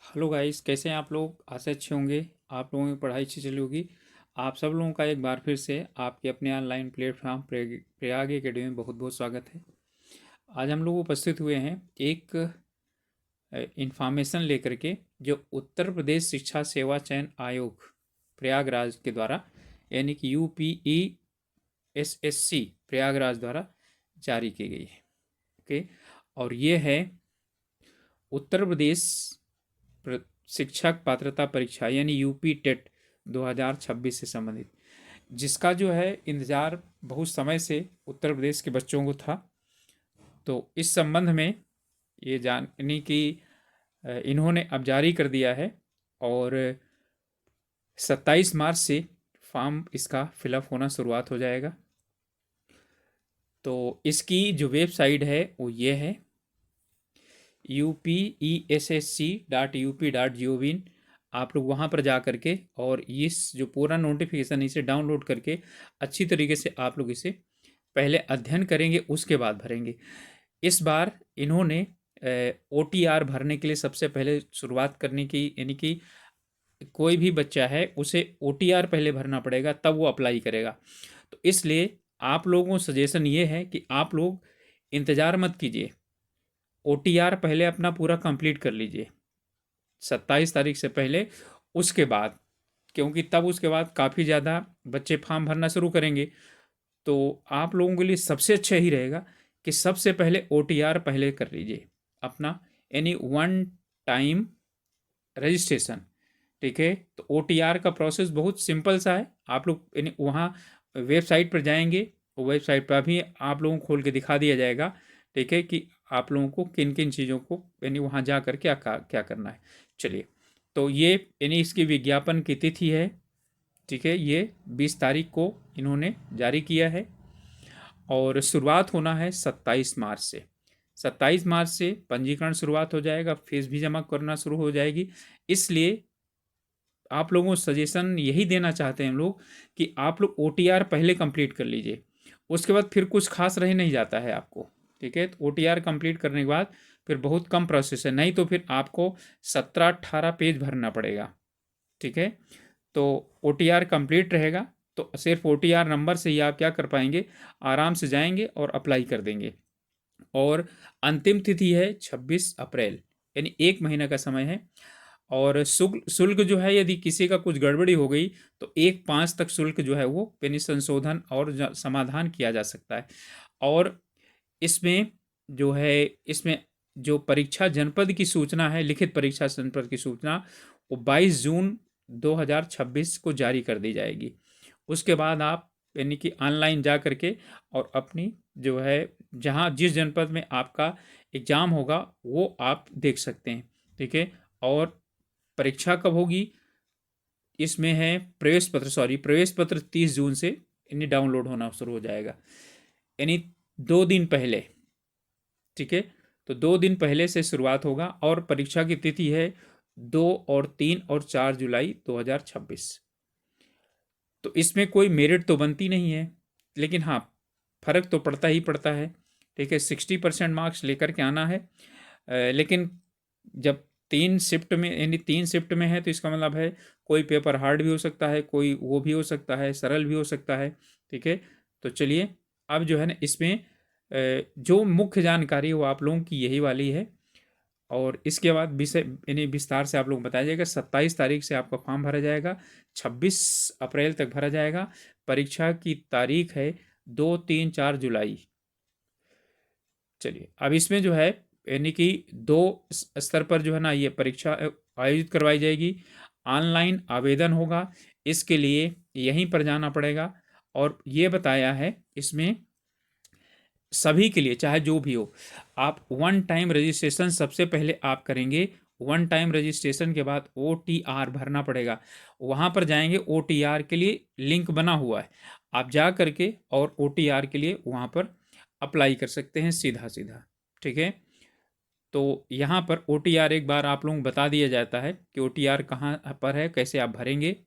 Hello guys, कैसे हैं आप लोग। आशा अच्छे होंगे। आप लोगों की पढ़ाई अच्छी चली होगी। आप सब लोगों का एक बार फिर से आपके अपने ऑनलाइन प्लेटफॉर्म प्रयाग एकेडमी में बहुत बहुत स्वागत है। आज हम लोग उपस्थित हुए हैं एक इंफॉर्मेशन लेकर के, जो उत्तर प्रदेश शिक्षा सेवा चयन आयोग प्रयागराज के द्वारा, यानी कि UPESSC प्रयागराज द्वारा जारी की गई है। ओके। और ये है उत्तर प्रदेश शिक्षक पात्रता परीक्षा यानी यूपी टेट 2026 से संबंधित, जिसका जो है इंतज़ार बहुत समय से उत्तर प्रदेश के बच्चों को था। तो इस संबंध में ये जानने की इन्होंने अब जारी कर दिया है। और 27 मार्च से फॉर्म इसका फिलअप होना शुरुआत हो जाएगा। तो इसकी जो वेबसाइट है वो ये है upessc.up.gov। आप लोग वहाँ पर जा करके और इस जो पूरा नोटिफिकेशन इसे डाउनलोड करके अच्छी तरीके से आप लोग इसे पहले अध्ययन करेंगे, उसके बाद भरेंगे। इस बार इन्होंने OTR भरने के लिए सबसे पहले शुरुआत करने की, यानी कि कोई भी बच्चा है उसे OTR पहले भरना पड़ेगा, तब वो अप्लाई करेगा। तो इसलिए आप लोगों को सजेशन ये है कि आप लोग इंतज़ार मत कीजिए, OTR पहले अपना पूरा कंप्लीट कर लीजिए 27 तारीख से पहले। उसके बाद, क्योंकि तब उसके बाद काफ़ी ज़्यादा बच्चे फॉर्म भरना शुरू करेंगे, तो आप लोगों के लिए सबसे अच्छा ही रहेगा कि सबसे पहले OTR पहले कर लीजिए अपना, यानी वन टाइम रजिस्ट्रेशन। ठीक है। तो OTR का प्रोसेस बहुत सिंपल सा है। आप लोग यानी वहाँ वेबसाइट पर जाएंगे, वो वेबसाइट पर भी आप लोगों को खोल के दिखा दिया जाएगा। ठीक है, कि आप लोगों को किन किन चीज़ों को यानी वहाँ जा कर क्या क्या करना है। चलिए, तो ये यानी इसकी विज्ञापन की तिथि है। ठीक है, ये 20 तारीख को इन्होंने जारी किया है और शुरुआत होना है 27 मार्च से। 27 मार्च से पंजीकरण शुरुआत हो जाएगा, फीस भी जमा करना शुरू हो जाएगी। इसलिए आप लोगों को सजेशन यही देना चाहते हैं हम लोग कि आप लोग OTR पहले कंप्लीट कर लीजिए, उसके बाद फिर कुछ खास रह नहीं जाता है आपको। ठीक है, तो OTR कंप्लीट करने के बाद फिर बहुत कम प्रोसेस है, नहीं तो फिर आपको 17-18 पेज भरना पड़ेगा। ठीक है, तो OTR कंप्लीट रहेगा तो सिर्फ OTR नंबर से ही आप क्या कर पाएंगे, आराम से जाएंगे और अप्लाई कर देंगे। और अंतिम तिथि है 26 अप्रैल, यानी एक महीने का समय है। और शुल्क शुल्क जो है, यदि किसी का कुछ गड़बड़ी हो गई तो 1/5 तक शुल्क जो है वो यानी संशोधन और समाधान किया जा सकता है। और इसमें जो है, इसमें जो परीक्षा जनपद की सूचना है, लिखित परीक्षा जनपद की सूचना, वो 22 जून 2026 को जारी कर दी जाएगी। उसके बाद आप यानी कि ऑनलाइन जा करके और अपनी जो है, जहाँ जिस जनपद में आपका एग्ज़ाम होगा वो आप देख सकते हैं। ठीक है। और परीक्षा कब होगी, इसमें है प्रवेश पत्र 30 जून से यानी डाउनलोड होना शुरू हो जाएगा, यानी 2 दिन पहले। ठीक है, तो 2 दिन पहले से शुरुआत होगा और परीक्षा की तिथि है 2 और 3 और 4 जुलाई 2026। तो इसमें कोई मेरिट तो बनती नहीं है, लेकिन हाँ, फर्क तो पड़ता ही पड़ता है। ठीक है, 60% मार्क्स लेकर के आना है। लेकिन जब 3 शिफ्ट में, यानी 3 शिफ्ट में है, तो इसका मतलब है कोई पेपर हार्ड भी हो सकता है, कोई वो भी हो सकता है, सरल भी हो सकता है। ठीक है, तो चलिए, अब जो है ना इसमें जो मुख्य जानकारी है वो आप लोगों की यही वाली है। और इसके बाद विषय यानी विस्तार से आप लोग बताया जाएगा। 27 तारीख से आपका फॉर्म भरा जाएगा, 26 अप्रैल तक भरा जाएगा। परीक्षा की तारीख है 2, 3, 4 जुलाई। चलिए, अब इसमें जो है यानी कि 2 स्तर पर जो है ना ये परीक्षा आयोजित करवाई जाएगी। ऑनलाइन आवेदन होगा, इसके लिए यहीं पर जाना पड़ेगा। और ये बताया है इसमें सभी के लिए, चाहे जो भी हो, आप वन टाइम रजिस्ट्रेशन सबसे पहले आप करेंगे। वन टाइम रजिस्ट्रेशन के बाद OTR भरना पड़ेगा। वहाँ पर जाएंगे, OTR के लिए लिंक बना हुआ है, आप जा करके और OTR के लिए वहाँ पर अप्लाई कर सकते हैं सीधा सीधा। ठीक है, तो यहाँ पर OTR एक बार आप लोगों को बता दिया जाता है कि OTR कहाँ पर है, कैसे आप भरेंगे।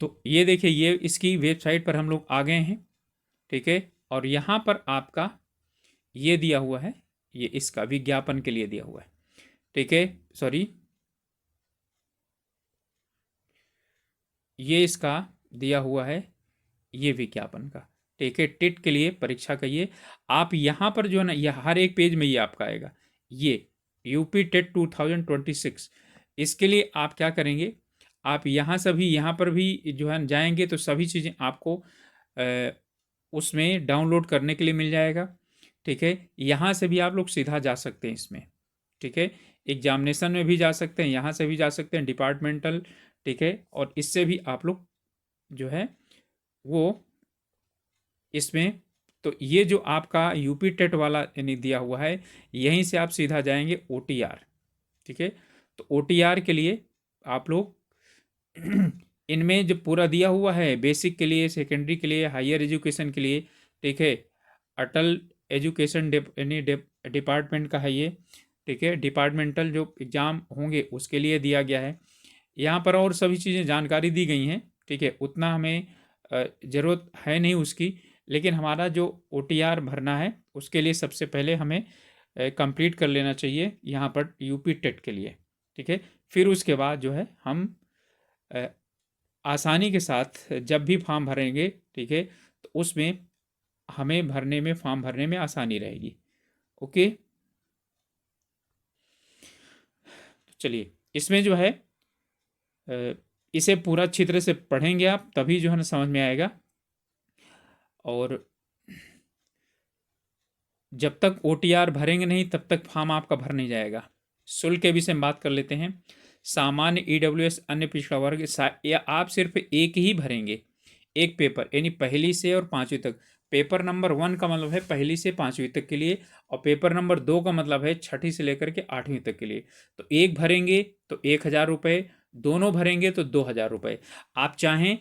तो ये देखिए, ये इसकी वेबसाइट पर हम लोग आ गए हैं। ठीक है, और यहाँ पर आपका ये दिया हुआ है, ये इसका विज्ञापन के लिए दिया हुआ है। ठीक है, सॉरी, ये इसका दिया हुआ है, ये विज्ञापन का। ठीक है, टिट के लिए परीक्षा का ये आप यहाँ पर जो है ना, ये हर एक पेज में ये आपका आएगा, ये यूपी टेट 2026। इसके लिए आप क्या करेंगे, आप यहाँ सभी यहाँ पर भी जो है जाएंगे तो सभी चीज़ें आपको उसमें डाउनलोड करने के लिए मिल जाएगा। ठीक है, यहाँ से भी आप लोग सीधा जा सकते हैं इसमें। ठीक है, एग्जामिनेशन में भी जा सकते हैं, यहाँ से भी जा सकते हैं डिपार्टमेंटल। ठीक है, और इससे भी आप लोग जो है वो इसमें, तो ये जो आपका यूपी टेट वाला यानी दिया हुआ है, यहीं से आप सीधा जाएंगे ओटीआर। ठीक है, तो ओटीआर के लिए आप लोग इनमें जो पूरा दिया हुआ है, बेसिक के लिए, सेकेंडरी के लिए, हायर एजुकेशन के लिए। ठीक है, अटल एजुकेशन यानी डिपार्टमेंट का है ये। ठीक है, डिपार्टमेंटल जो एग्ज़ाम होंगे उसके लिए दिया गया है। यहाँ पर और सभी चीज़ें जानकारी दी गई हैं। ठीक है, उतना हमें ज़रूरत है नहीं उसकी, लेकिन हमारा जो ओटीआर भरना है उसके लिए सबसे पहले हमें कंप्लीट कर लेना चाहिए यहाँ पर यूपी टेट के लिए। ठीक है, फिर उसके बाद जो है हम अ, आसानी के साथ जब भी फॉर्म भरेंगे, ठीक है, तो उसमें हमें भरने में, फॉर्म भरने में आसानी रहेगी। ओके, तो चलिए इसमें जो है इसे पूरा अच्छी तरह से पढ़ेंगे आप, तभी जो है ना समझ में आएगा। और जब तक ओटीआर भरेंगे नहीं तब तक फॉर्म आपका भर नहीं जाएगा। शुल्क के विषय में बात कर लेते हैं। सामान्य ईडब्ल्यूएस अन्य पिछड़ा वर्ग या आप सिर्फ एक ही भरेंगे, एक पेपर, यानी पहली से और पाँचवीं तक। पेपर नंबर 1 का मतलब है पहली से पाँचवीं तक के लिए, और पेपर नंबर 2 का मतलब है छठी से लेकर के 8वीं तक के लिए। तो एक भरेंगे तो 1000 रुपये, दोनों भरेंगे तो 2000 रुपये। आप चाहें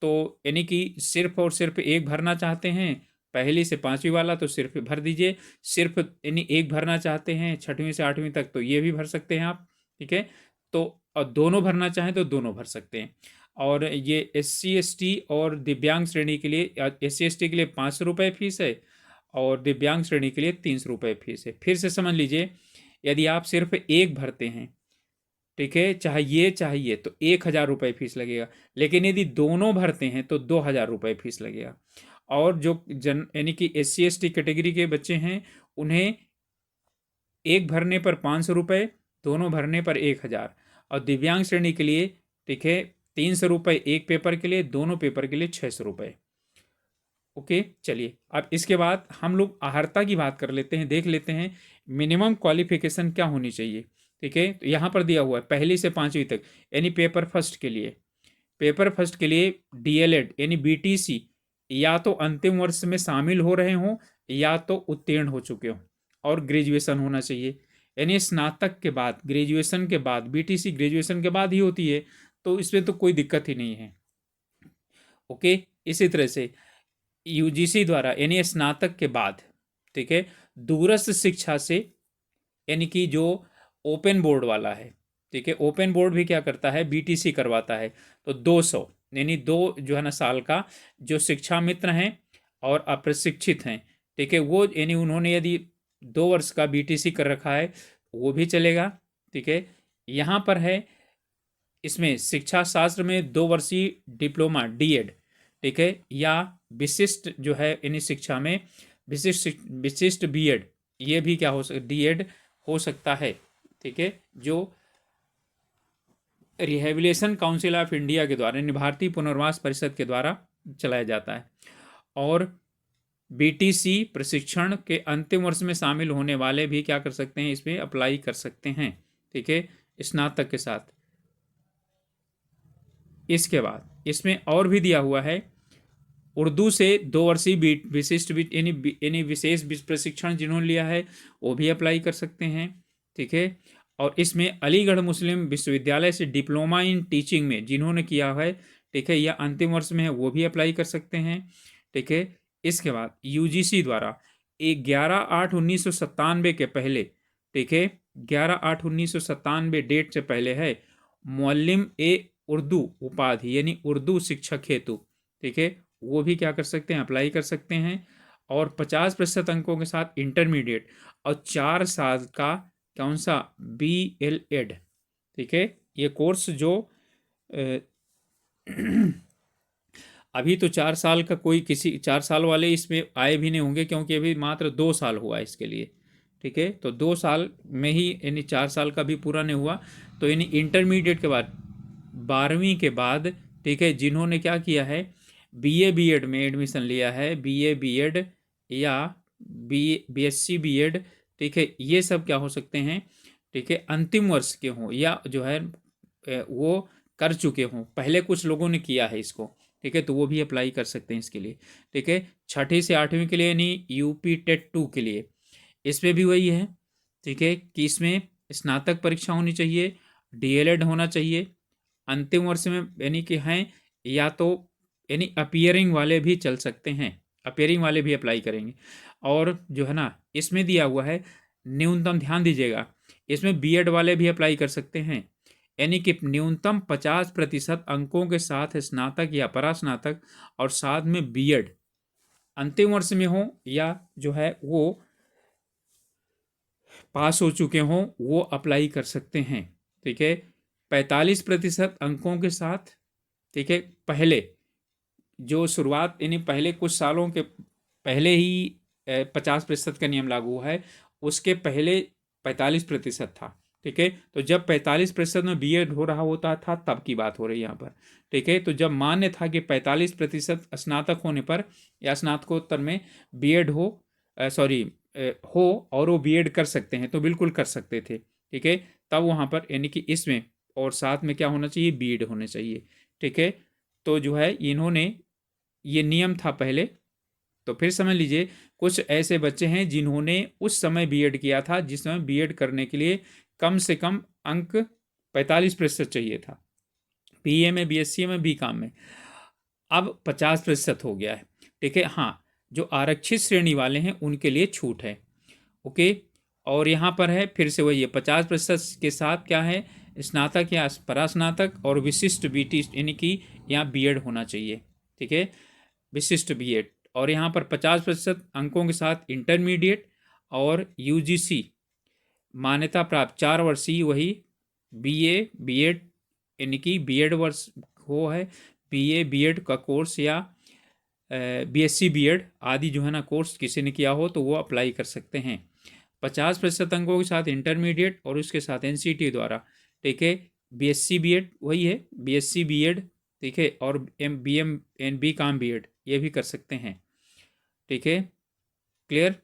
तो यानी कि सिर्फ और सिर्फ एक भरना चाहते हैं पहली से पाँचवीं वाला तो सिर्फ भर दीजिए, सिर्फ यानी एक भरना चाहते हैं छठवीं से 8वीं तक तो ये भी भर सकते हैं आप। ठीक है, तो और दोनों भरना चाहें तो दोनों भर सकते हैं। और ये SC ST और दिव्यांग श्रेणी के लिए, SC ST के लिए 500 रुपये फीस है, और दिव्यांग श्रेणी के लिए 300 रुपये फीस है। फिर से समझ लीजिए, यदि आप सिर्फ एक भरते हैं, ठीक है, चाहिए तो 1000 रुपये फीस लगेगा, लेकिन यदि दोनों भरते हैं तो 2000 रुपये फीस लगेगा। और जो यानी कि SC ST कैटेगरी के बच्चे हैं उन्हें एक भरने पर 500 रुपये, दोनों भरने पर 1000। और दिव्यांग श्रेणी के लिए, ठीक है, 300 रुपये एक पेपर के लिए, दोनों पेपर के लिए 600 रुपये। ओके, चलिए अब इसके बाद हम लोग अहर्ता की बात कर लेते हैं, देख लेते हैं मिनिमम क्वालिफिकेशन क्या होनी चाहिए। ठीक है, तो यहाँ पर दिया हुआ है पहली से पाँचवीं तक, यानी पेपर फर्स्ट के लिए, पेपर फर्स्ट के लिए DLED यानी BTC या तो अंतिम वर्ष में शामिल हो रहे हों या तो उत्तीर्ण हो चुके हों, और ग्रेजुएशन होना चाहिए। यानी स्नातक के बाद, ग्रेजुएशन के बाद, BTC ग्रेजुएशन के बाद ही होती है, तो इसमें तो कोई दिक्कत ही नहीं है। ओके, इसी तरह से UGC द्वारा यानी स्नातक के बाद, ठीक है, दूरस्थ शिक्षा से, यानी कि जो ओपन बोर्ड वाला है, ठीक है, ओपन बोर्ड भी क्या करता है, BTC करवाता है, तो 200 यानी 2 जो है ना साल का जो शिक्षा मित्र हैं और अप्रशिक्षित हैं, ठीक है, वो यानी उन्होंने यदि 2 वर्ष का BTC कर रखा है वो भी चलेगा। ठीक है, यहाँ पर है इसमें शिक्षा शास्त्र में 2 वर्षीय डिप्लोमा DED, ठीक है, या विशिष्ट जो है यानी शिक्षा में विशिष्ट BEd, ये भी क्या हो सकता, DED हो सकता है। ठीक है, जो रिहेबिलिटेशन काउंसिल ऑफ इंडिया के द्वारा यानी भारतीय पुनर्वास परिषद के द्वारा चलाया जाता है। और BTC प्रशिक्षण के अंतिम वर्ष में शामिल होने वाले भी क्या कर सकते हैं, इसमें अप्लाई कर सकते हैं। ठीक है, स्नातक के साथ। इसके बाद इसमें और भी दिया हुआ है, उर्दू से 2 वर्षीय विशिष्ट यानी विशेष प्रशिक्षण जिन्होंने लिया है वो भी अप्लाई कर सकते हैं। ठीक है, और इसमें अलीगढ़ मुस्लिम विश्वविद्यालय से डिप्लोमा इन टीचिंग में जिन्होंने किया है, ठीक है, या अंतिम वर्ष में है वो भी अप्लाई कर सकते हैं। ठीक है, इसके बाद UGC द्वारा 11/8/1997 के पहले, ठीक है, 11/8/1997 डेट से पहले है, मुअल्लिम उर्दू उपाधि यानी उर्दू शिक्षक हेतु, ठीक है, वो भी क्या कर सकते हैं, अप्लाई कर सकते हैं। और 50% अंकों के साथ इंटरमीडिएट और 4 साल का कौन सा, BLED, ठीक है। ये कोर्स जो अभी तो 4 साल का, कोई किसी 4 साल वाले इसमें आए भी नहीं होंगे, क्योंकि अभी मात्र 2 साल हुआ है इसके लिए, ठीक है। तो 2 साल में ही, यानी 4 साल का भी पूरा नहीं हुआ, तो यानी इंटरमीडिएट के बाद, 12वीं के बाद, ठीक है, जिन्होंने क्या किया है, BA BEd में एडमिशन लिया है, BA BEd या BSc BEd, ठीक है, ये सब क्या हो सकते हैं, ठीक है, अंतिम वर्ष के हों या जो है वो कर चुके हों, पहले कुछ लोगों ने किया है इसको, ठीक है, तो वो भी अप्लाई कर सकते हैं इसके लिए, ठीक है। 6ठी से 8वीं के लिए, यानी UP टेट 2 के लिए, इसमें भी वही है, ठीक है, कि इसमें स्नातक परीक्षा होनी चाहिए, DLED होना चाहिए, अंतिम वर्ष में यानी कि हैं, या तो यानी अपियरिंग वाले भी चल सकते हैं, अपियरिंग वाले भी अप्लाई करेंगे। और जो है ना, इसमें दिया हुआ है न्यूनतम, ध्यान दीजिएगा, इसमें BEd वाले भी अप्लाई कर सकते हैं, यानी कि न्यूनतम 50% अंकों के साथ स्नातक या परास्नातक और साथ में BEd अंतिम वर्ष में हो, या जो है वो पास हो चुके हों, वो अप्लाई कर सकते हैं, ठीक है। 45% अंकों के साथ, ठीक है, पहले जो शुरुआत, यानी पहले कुछ सालों के पहले ही 50% का नियम लागू हुआ है, उसके पहले 45% था, ठीक है। तो जब 45% में BEd हो रहा होता था, तब की बात हो रही है यहाँ पर, ठीक है। तो जब मान्य था कि 45% स्नातक होने पर या स्नातकोत्तर में BEd हो, सॉरी हो, और वो BEd कर सकते हैं, तो बिल्कुल कर सकते थे, ठीक है। तब वहाँ पर यानी कि इसमें और साथ में क्या होना चाहिए, BEd होने चाहिए, ठीक है। तो जो है इन्होंने, ये नियम था पहले, तो फिर समझ लीजिए कुछ ऐसे बच्चे हैं जिन्होंने उस समय BEd किया था, जिस समय BEd करने के लिए कम से कम अंक 45% चाहिए था, BA में, BSc में, BCom में, अब 50% हो गया है, ठीक है। हाँ, जो आरक्षित श्रेणी वाले हैं उनके लिए छूट है, ओके। और यहाँ पर है फिर से वही है, 50% के साथ क्या है, स्नातक या परास्नातक और विशिष्ट BT, यानी कि यहाँ BEd होना चाहिए, ठीक है, विशिष्ट BEd। और यहाँ पर 50% अंकों के साथ इंटरमीडिएट और UGC मान्यता प्राप्त 4 वर्षीय वही BA BEd, यानी कि BEd वर्ष हो है, BA BEd का कोर्स या BSc BEd आदि जो है ना कोर्स किसी ने किया हो, तो वो अप्लाई कर सकते हैं। 50% अंकों के साथ इंटरमीडिएट और उसके साथ NCT द्वारा, ठीक है, BSc BEd वही है, BSc BEd, ठीक है, और BM BCom BEd ये भी कर सकते हैं, ठीक है, क्लियर।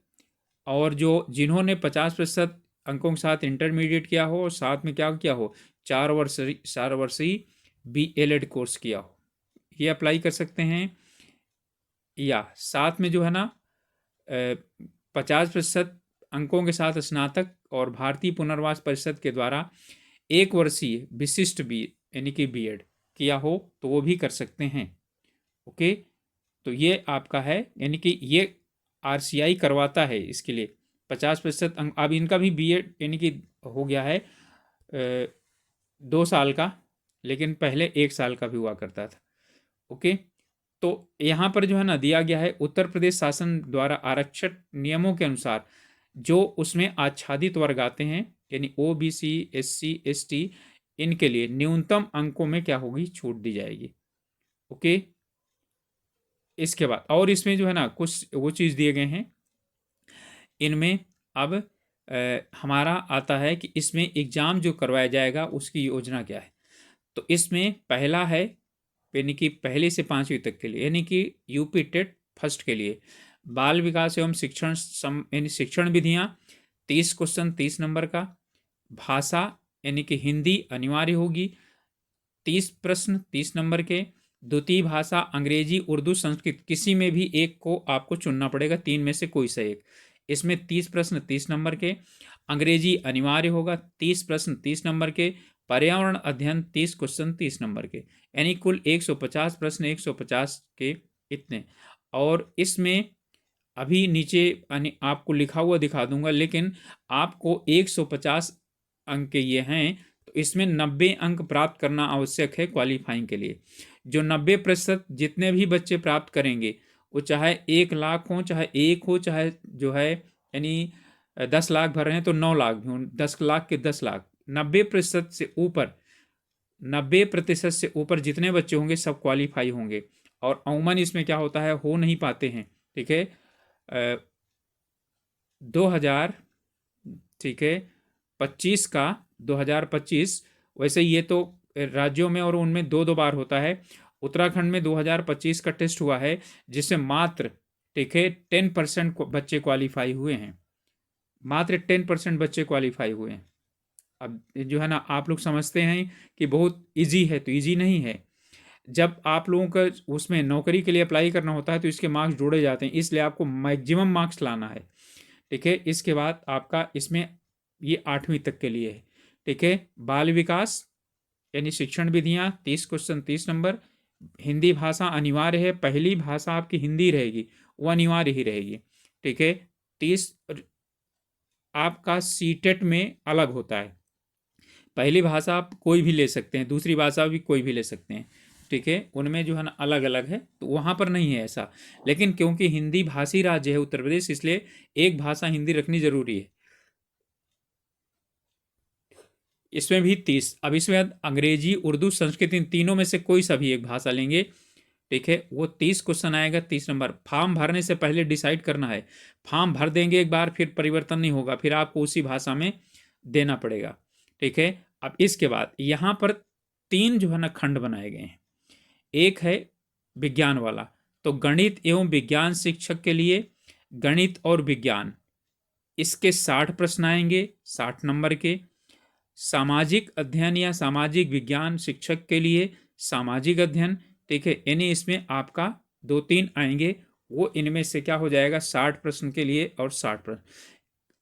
और जो जिन्होंने 50% अंकों के साथ इंटरमीडिएट किया हो और साथ में क्या किया हो, 4 वर्षीय BLED कोर्स किया हो, ये अप्लाई कर सकते हैं। या साथ में जो है ना 50% अंकों के साथ स्नातक और भारतीय पुनर्वास परिषद के द्वारा 1 वर्षीय विशिष्ट यानी कि BEd किया हो, तो वो भी कर सकते हैं, ओके। तो ये आपका है, यानी कि ये RCI करवाता है इसके लिए 50% अंक। अब इनका भी BEd यानी कि हो गया है 2 साल का, लेकिन पहले 1 साल का भी हुआ करता था, ओके। तो यहाँ पर जो है ना दिया गया है, उत्तर प्रदेश शासन द्वारा आरक्षण नियमों के अनुसार जो उसमें आच्छादित वर्ग आते हैं, यानी OBC SC ST, इनके लिए न्यूनतम अंकों में क्या होगी, छूट दी जाएगी, ओके। इसके बाद और इसमें जो है ना कुछ वो चीज़ दिए गए हैं इनमें। अब हमारा आता है कि इसमें एग्ज़ाम जो करवाया जाएगा उसकी योजना क्या है। तो इसमें पहला है, यानी कि पहले से 5वीं तक के लिए, यानी कि UP टेट फर्स्ट के लिए बाल विकास एवं शिक्षण यानी शिक्षण विधियाँ 30 क्वेश्चन 30 नंबर का, भाषा यानी कि हिंदी अनिवार्य होगी, 30 प्रश्न 30 नंबर के, द्वितीय भाषा अंग्रेजी उर्दू संस्कृत किसी में भी एक को आपको चुनना पड़ेगा, 3 में से कोई सा एक। इसमें 30 प्रश्न 30 नंबर के, अंग्रेजी अनिवार्य होगा, 30 प्रश्न 30 नंबर के, पर्यावरण अध्ययन 30 क्वेश्चन 30 नंबर के, यानी कुल 150 प्रश्न 150 के इतने। और इसमें अभी नीचे आपको लिखा हुआ दिखा दूंगा, लेकिन आपको 150 अंक के ये हैं, तो इसमें 90 अंक प्राप्त करना आवश्यक है क्वालिफाइंग के लिए। जो 90% जितने भी बच्चे प्राप्त करेंगे, वो चाहे 1 लाख हो, चाहे 1 हो, चाहे जो है यानी 10 लाख भर रहे हैं तो 9 लाख भी हों, 10 लाख के 10 लाख, 90% से ऊपर, 90% से ऊपर जितने बच्चे होंगे सब क्वालिफाई होंगे। और अमूमन इसमें क्या होता है, हो नहीं पाते हैं। ठीक है, 2000, ठीक है, 25 का, 2025, वैसे ये तो राज्यों में और उनमें दो दो बार होता है। उत्तराखंड में 2025 का टेस्ट हुआ है जिससे मात्र, ठीक है, 10% बच्चे क्वालिफाई हुए हैं, मात्र 10% बच्चे क्वालिफाई हुए हैं। अब जो है ना, आप लोग समझते हैं कि बहुत इजी है, तो इजी नहीं है। जब आप लोगों का उसमें नौकरी के लिए अप्लाई करना होता है तो इसके मार्क्स जोड़े जाते हैं, इसलिए आपको मैक्सिमम मार्क्स लाना है। ठीक है, इसके बाद आपका इसमें ये 8वीं तक के लिए है। ठीक है, बाल विकास यानी शिक्षण विधियां, 30 क्वेश्चन, 30 नंबर। हिंदी भाषा अनिवार्य है, पहली भाषा आपकी हिंदी रहेगी, वो अनिवार्य ही रहेगी। ठीक है, 30। आपका सीटेट में अलग होता है, पहली भाषा आप कोई भी ले सकते हैं, दूसरी भाषा भी कोई भी ले सकते हैं। ठीक है, उनमें जो है ना अलग अलग है, तो वहाँ पर नहीं है ऐसा। लेकिन क्योंकि हिंदी भाषी राज्य है उत्तर प्रदेश, इसलिए एक भाषा हिंदी रखनी जरूरी है। इसमें भी 30। अब इसमें अंग्रेजी, उर्दू, संस्कृत, इन तीनों में से कोई सा भी एक भाषा लेंगे, ठीक है, वो 30 क्वेश्चन आएगा, 30 नंबर। फॉर्म भरने से पहले डिसाइड करना है, फॉर्म भर देंगे एक बार फिर परिवर्तन नहीं होगा, फिर आपको उसी भाषा में देना पड़ेगा। ठीक है, अब इसके बाद यहाँ पर 3 जो है ना खंड बनाए गए हैं। एक है विज्ञान वाला, तो गणित एवं विज्ञान शिक्षक के लिए गणित और विज्ञान, इसके 60 प्रश्न आएंगे, 60 नंबर के। सामाजिक अध्ययन या सामाजिक विज्ञान शिक्षक के लिए सामाजिक अध्ययन, ठीक है, यानी इसमें आपका 2-3 आएंगे, वो इनमें से क्या हो जाएगा, 60 प्रश्न के लिए और 60 प्रश्न।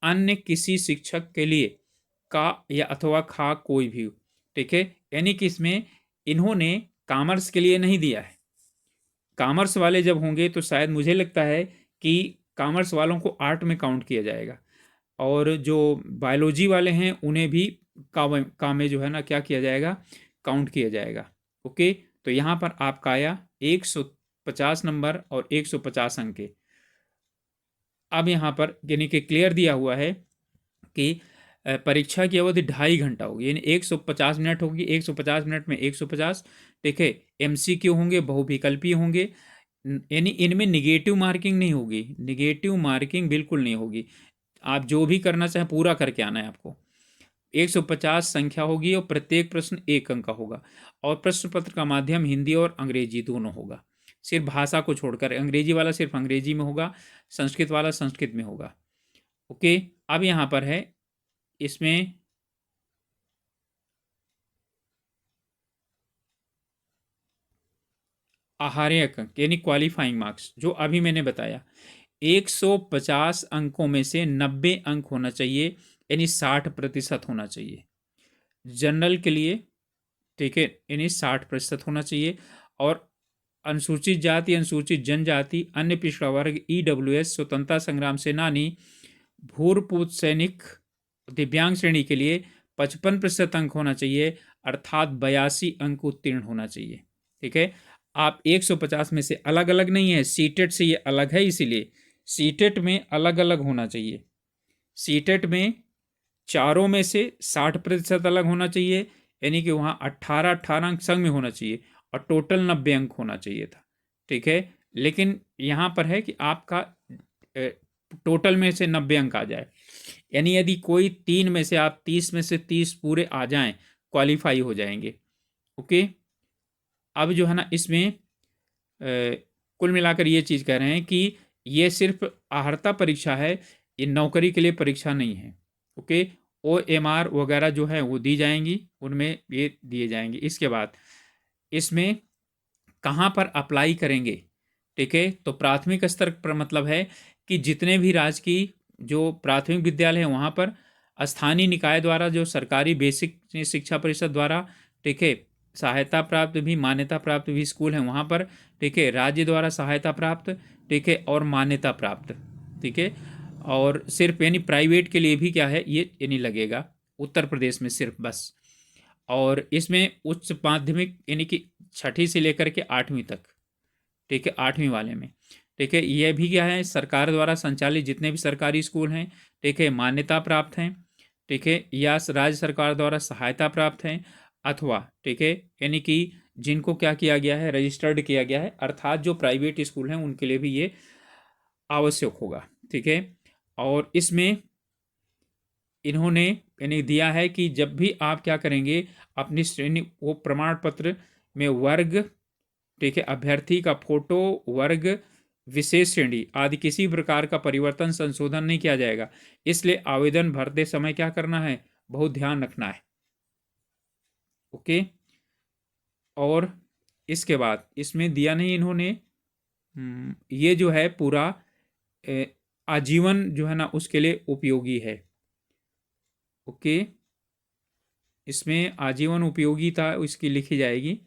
अन्य किसी शिक्षक के लिए का या अथवा खा कोई भी, ठीक है, यानी कि इसमें इन्होंने कॉमर्स के लिए नहीं दिया है। कॉमर्स वाले जब होंगे तो शायद मुझे लगता है कि कॉमर्स वालों को आर्ट में काउंट किया जाएगा, और जो बायोलॉजी वाले हैं उन्हें भी का में जो है ना क्या किया जाएगा, काउंट किया जाएगा। ओके, तो यहाँ पर आपका आया 150 नंबर और 150 अंक के। अब यहाँ पर यानी कि क्लियर दिया हुआ है कि परीक्षा की अवधि 2.5 घंटा होगी, यानी 150 मिनट होगी, 150 मिनट में 150। ठीक है, MCQ होंगे, बहुविकल्पीय होंगे, यानी इनमें निगेटिव मार्किंग नहीं होगी, निगेटिव मार्किंग बिल्कुल नहीं होगी। आप जो भी करना चाहें पूरा करके आना है आपको। 150 संख्या होगी और प्रत्येक प्रश्न 1 अंक का होगा, और प्रश्न पत्र का माध्यम हिंदी और अंग्रेजी दोनों होगा, सिर्फ भाषा को छोड़कर। अंग्रेजी वाला सिर्फ अंग्रेजी में होगा, संस्कृत वाला संस्कृत में होगा। ओके, अब यहाँ पर है इसमें आहार्य अंक यानी क्वालिफाइंग मार्क्स, जो अभी मैंने बताया 150 अंकों में से 90 अंक होना चाहिए, यानी 60% होना चाहिए जनरल के लिए। ठीक है, यानी 60% होना चाहिए। और अनुसूचित जाति, अनुसूचित जनजाति, अन्य पिछड़ा वर्ग, EWS, स्वतंत्रता संग्राम सेनानी, भूतपूर्व सैनिक, दिव्यांग श्रेणी के लिए 55% अंक होना चाहिए, अर्थात 82 अंक उत्तीर्ण होना चाहिए। ठीक है, आप 150 में से अलग अलग नहीं है, सीटेट से ये अलग है, इसीलिए सीटेट में अलग अलग होना चाहिए। सीटेट में चारों में से 60% अलग होना चाहिए, यानी कि वहाँ 18 अंक संग में होना चाहिए, और टोटल 90 अंक होना चाहिए था। ठीक है, लेकिन यहाँ पर है कि आपका टोटल में से 90 अंक आ जाए, यानी यदि कोई 3 में से आप 30 में से 30 पूरे आ जाएं, क्वालिफाई हो जाएंगे। ओके, अब जो है ना इसमें कुल मिलाकर ये चीज़ कह रहे हैं कि ये सिर्फ अर्हता परीक्षा है, ये नौकरी के लिए परीक्षा नहीं है। ओके, OMR वगैरह जो है वो दी जाएंगी, उनमें ये दिए जाएंगे। इसके बाद इसमें कहाँ पर अप्लाई करेंगे, ठीक है, तो प्राथमिक स्तर पर मतलब है कि जितने भी राजकीय जो प्राथमिक विद्यालय हैं वहाँ पर, स्थानीय निकाय द्वारा जो सरकारी बेसिक शिक्षा परिषद द्वारा, ठीक है, सहायता प्राप्त भी, मान्यता प्राप्त भी स्कूल हैं वहाँ पर। ठीक है, राज्य द्वारा सहायता प्राप्त, ठीक है, और मान्यता प्राप्त। ठीक है, और सिर्फ यानी प्राइवेट के लिए भी क्या है ये यानी लगेगा उत्तर प्रदेश में सिर्फ बस। और इसमें उच्च माध्यमिक यानी कि 6ठी से लेकर के 8वीं तक, ठीक है, 8वीं वाले में ठीक है। यह भी क्या है, सरकार द्वारा संचालित जितने भी सरकारी स्कूल हैं, ठीक है, मान्यता प्राप्त हैं, ठीक है, या राज्य सरकार द्वारा सहायता प्राप्त हैं, अथवा ठीक है, यानी कि जिनको क्या किया गया है, रजिस्टर्ड किया गया है, अर्थात जो प्राइवेट स्कूल हैं उनके लिए भी ये आवश्यक होगा। ठीक है। और इसमें इन्होंने यानी दिया है कि जब भी आप क्या करेंगे, अपनी श्रेणी वो प्रमाण पत्र में वर्ग, ठीक है, अभ्यर्थी का फोटो, वर्ग, विशेष श्रेणी आदि किसी प्रकार का परिवर्तन संशोधन नहीं किया जाएगा। इसलिए आवेदन भरते समय क्या करना है, बहुत ध्यान रखना है। ओके। और इसके बाद इसमें दिया नहीं इन्होंने, ये जो है पूरा आजीवन जो है ना उसके लिए उपयोगी है। ओके। इसमें आजीवन उपयोगिता इसकी लिखी जाएगी,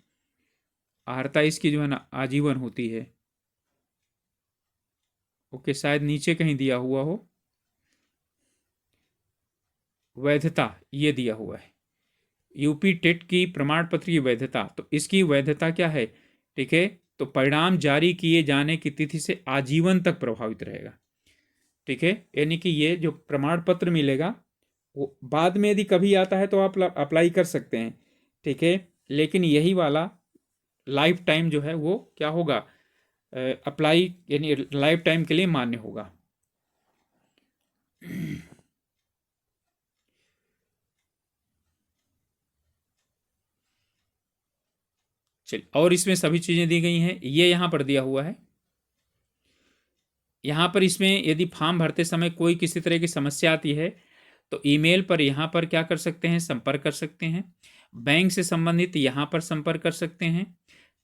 अर्हता इसकी जो है ना आजीवन होती है। ओके, शायद नीचे कहीं दिया हुआ हो, वैधता ये दिया हुआ है, यूपी टेट की प्रमाण पत्र की वैधता। तो इसकी वैधता क्या है, ठीक है, तो परिणाम जारी किए जाने की तिथि से आजीवन तक प्रभावित रहेगा। ठीक है, यानी कि ये जो प्रमाण पत्र मिलेगा वो बाद में यदि कभी आता है तो आप अप्लाई कर सकते हैं। ठीक है, लेकिन यही वाला लाइफ टाइम जो है वो क्या होगा, अप्लाई यानी लाइफ टाइम के लिए मान्य होगा। चलिए, और इसमें सभी चीज़ें दी गई हैं, ये यहाँ पर दिया हुआ है। यहाँ पर इसमें यदि फॉर्म भरते समय कोई किसी तरह की समस्या आती है तो ईमेल पर यहाँ पर क्या कर सकते हैं, संपर्क कर सकते हैं। बैंक से संबंधित यहाँ पर संपर्क कर सकते हैं।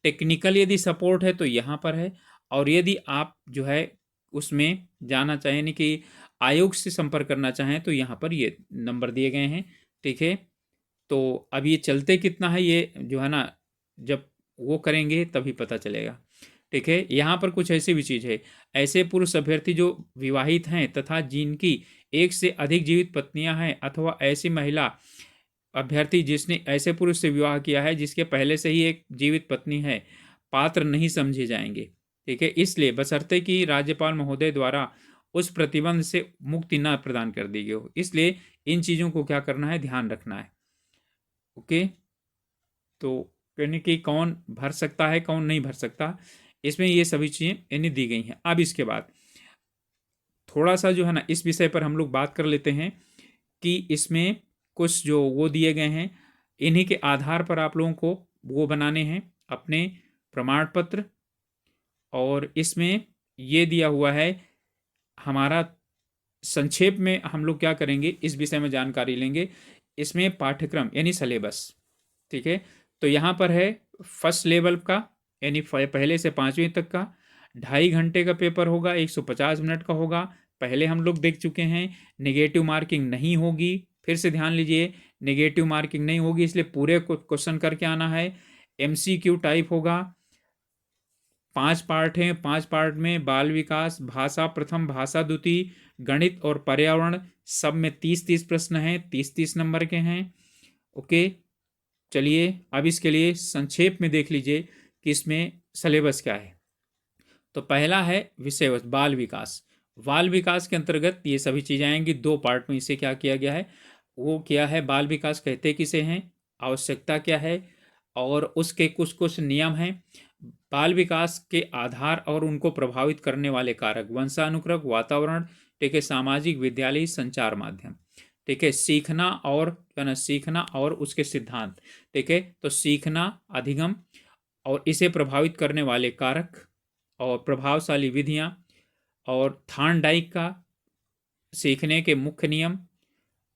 टेक्निकल यदि सपोर्ट है तो यहाँ पर है। और यदि आप जो है उसमें जाना चाहें, यानी कि आयोग से संपर्क करना चाहें, तो यहाँ पर ये नंबर दिए गए हैं। ठीक है, तो अब ये चलते कितना है ये जो है ना, जब वो करेंगे तभी पता चलेगा। ठीक है, यहाँ पर कुछ ऐसी भी चीज़ है, ऐसे पुरुष अभ्यर्थी जो विवाहित हैं तथा जिनकी एक से अधिक जीवित पत्नियां हैं, अथवा ऐसी महिला अभ्यर्थी जिसने ऐसे पुरुष से विवाह किया है जिसके पहले से ही एक जीवित पत्नी है, पात्र नहीं समझे जाएंगे। ठीक है, इसलिए बशर्ते कि राज्यपाल महोदय द्वारा उस प्रतिबंध से मुक्ति न प्रदान कर दी गई हो, इसलिए इन चीज़ों को क्या करना है, ध्यान रखना है। ओके, तो यानी कि कौन भर सकता है कौन नहीं भर सकता, इसमें ये सभी चीज़ें यानी दी गई हैं। अब इसके बाद थोड़ा सा जो है ना इस विषय पर हम लोग बात कर लेते हैं कि इसमें कुछ जो वो दिए गए हैं, इन्हीं के आधार पर आप लोगों को वो बनाने हैं अपने प्रमाण पत्र। और इसमें ये दिया हुआ है हमारा, संक्षेप में हम लोग क्या करेंगे, इस विषय में जानकारी लेंगे। इसमें पाठ्यक्रम यानी सिलेबस, ठीक है, तो यहाँ पर है फर्स्ट लेवल का, यानी पहले से 5वीं तक का 2.5 घंटे का पेपर होगा, 150 मिनट का होगा। पहले हम लोग देख चुके हैं, नेगेटिव मार्किंग नहीं होगी। फिर से ध्यान लीजिए, नेगेटिव मार्किंग नहीं होगी, इसलिए पूरे क्वेश्चन करके आना है। MCQ टाइप होगा, 5 पार्ट हैं, 5 पार्ट में बाल विकास, भाषा प्रथम, भाषा द्वितीय, गणित और पर्यावरण, सब में 30-30 प्रश्न हैं, 30-30 नंबर के हैं। ओके, चलिए अब इसके लिए संक्षेप में देख लीजिए कि इसमें सिलेबस क्या है। तो पहला है विषय वस्तु बाल विकास। बाल विकास के अंतर्गत ये सभी चीज़ें आएंगी। 2 पार्ट में इसे क्या किया गया है, वो क्या है, बाल विकास कहते किसे हैं, आवश्यकता क्या है, और उसके कुछ कुछ नियम हैं। बाल विकास के आधार और उनको प्रभावित करने वाले कारक, वंशानुक्रम, वातावरण, ठीक है, सामाजिक, विद्यालय, संचार माध्यम, ठीक है, सीखना और सीखना और उसके सिद्धांत। ठीक है, तो सीखना, अधिगम और इसे प्रभावित करने वाले कारक और प्रभावशाली विधियां, और थार्नडाइक का सीखने के मुख्य नियम,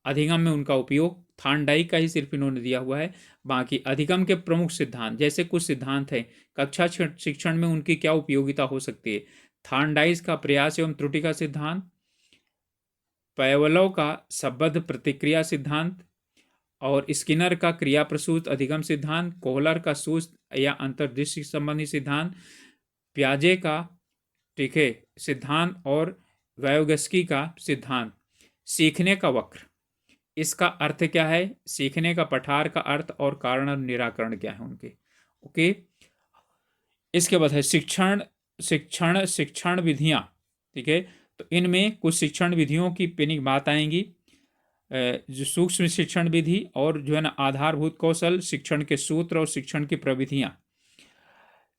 अधिगम में उनका उपयोग। थार्नडाइक का ही सिर्फ इन्होंने दिया हुआ है, बाकी अधिगम के प्रमुख सिद्धांत, जैसे कुछ सिद्धांत हैं, कक्षा शिक्षण में उनकी क्या उपयोगिता हो सकती है। थार्नडाइक का प्रयास एवं त्रुटि का सिद्धांत, पैवलोव का संबद्ध प्रतिक्रिया सिद्धांत, और स्किनर का क्रिया प्रसूत अधिगम सिद्धांत, कोहलर का सूच या अंतर्दृष्टि संबंधी सिद्धांत, प्याजे का, ठीक है, सिद्धांत, और वायोगस्की का सिद्धांत। सीखने का वक्र, इसका अर्थ क्या है, सीखने का पठार का अर्थ और कारण और निराकरण क्या है उनके। ओके, इसके बाद है शिक्षण शिक्षण विधियां, ठीक है। तो इनमें कुछ शिक्षण विधियों की पेनिक बात आएंगी, जो सूक्ष्म शिक्षण विधि और जो है ना आधारभूत कौशल, शिक्षण के सूत्र और शिक्षण की प्रविधियां,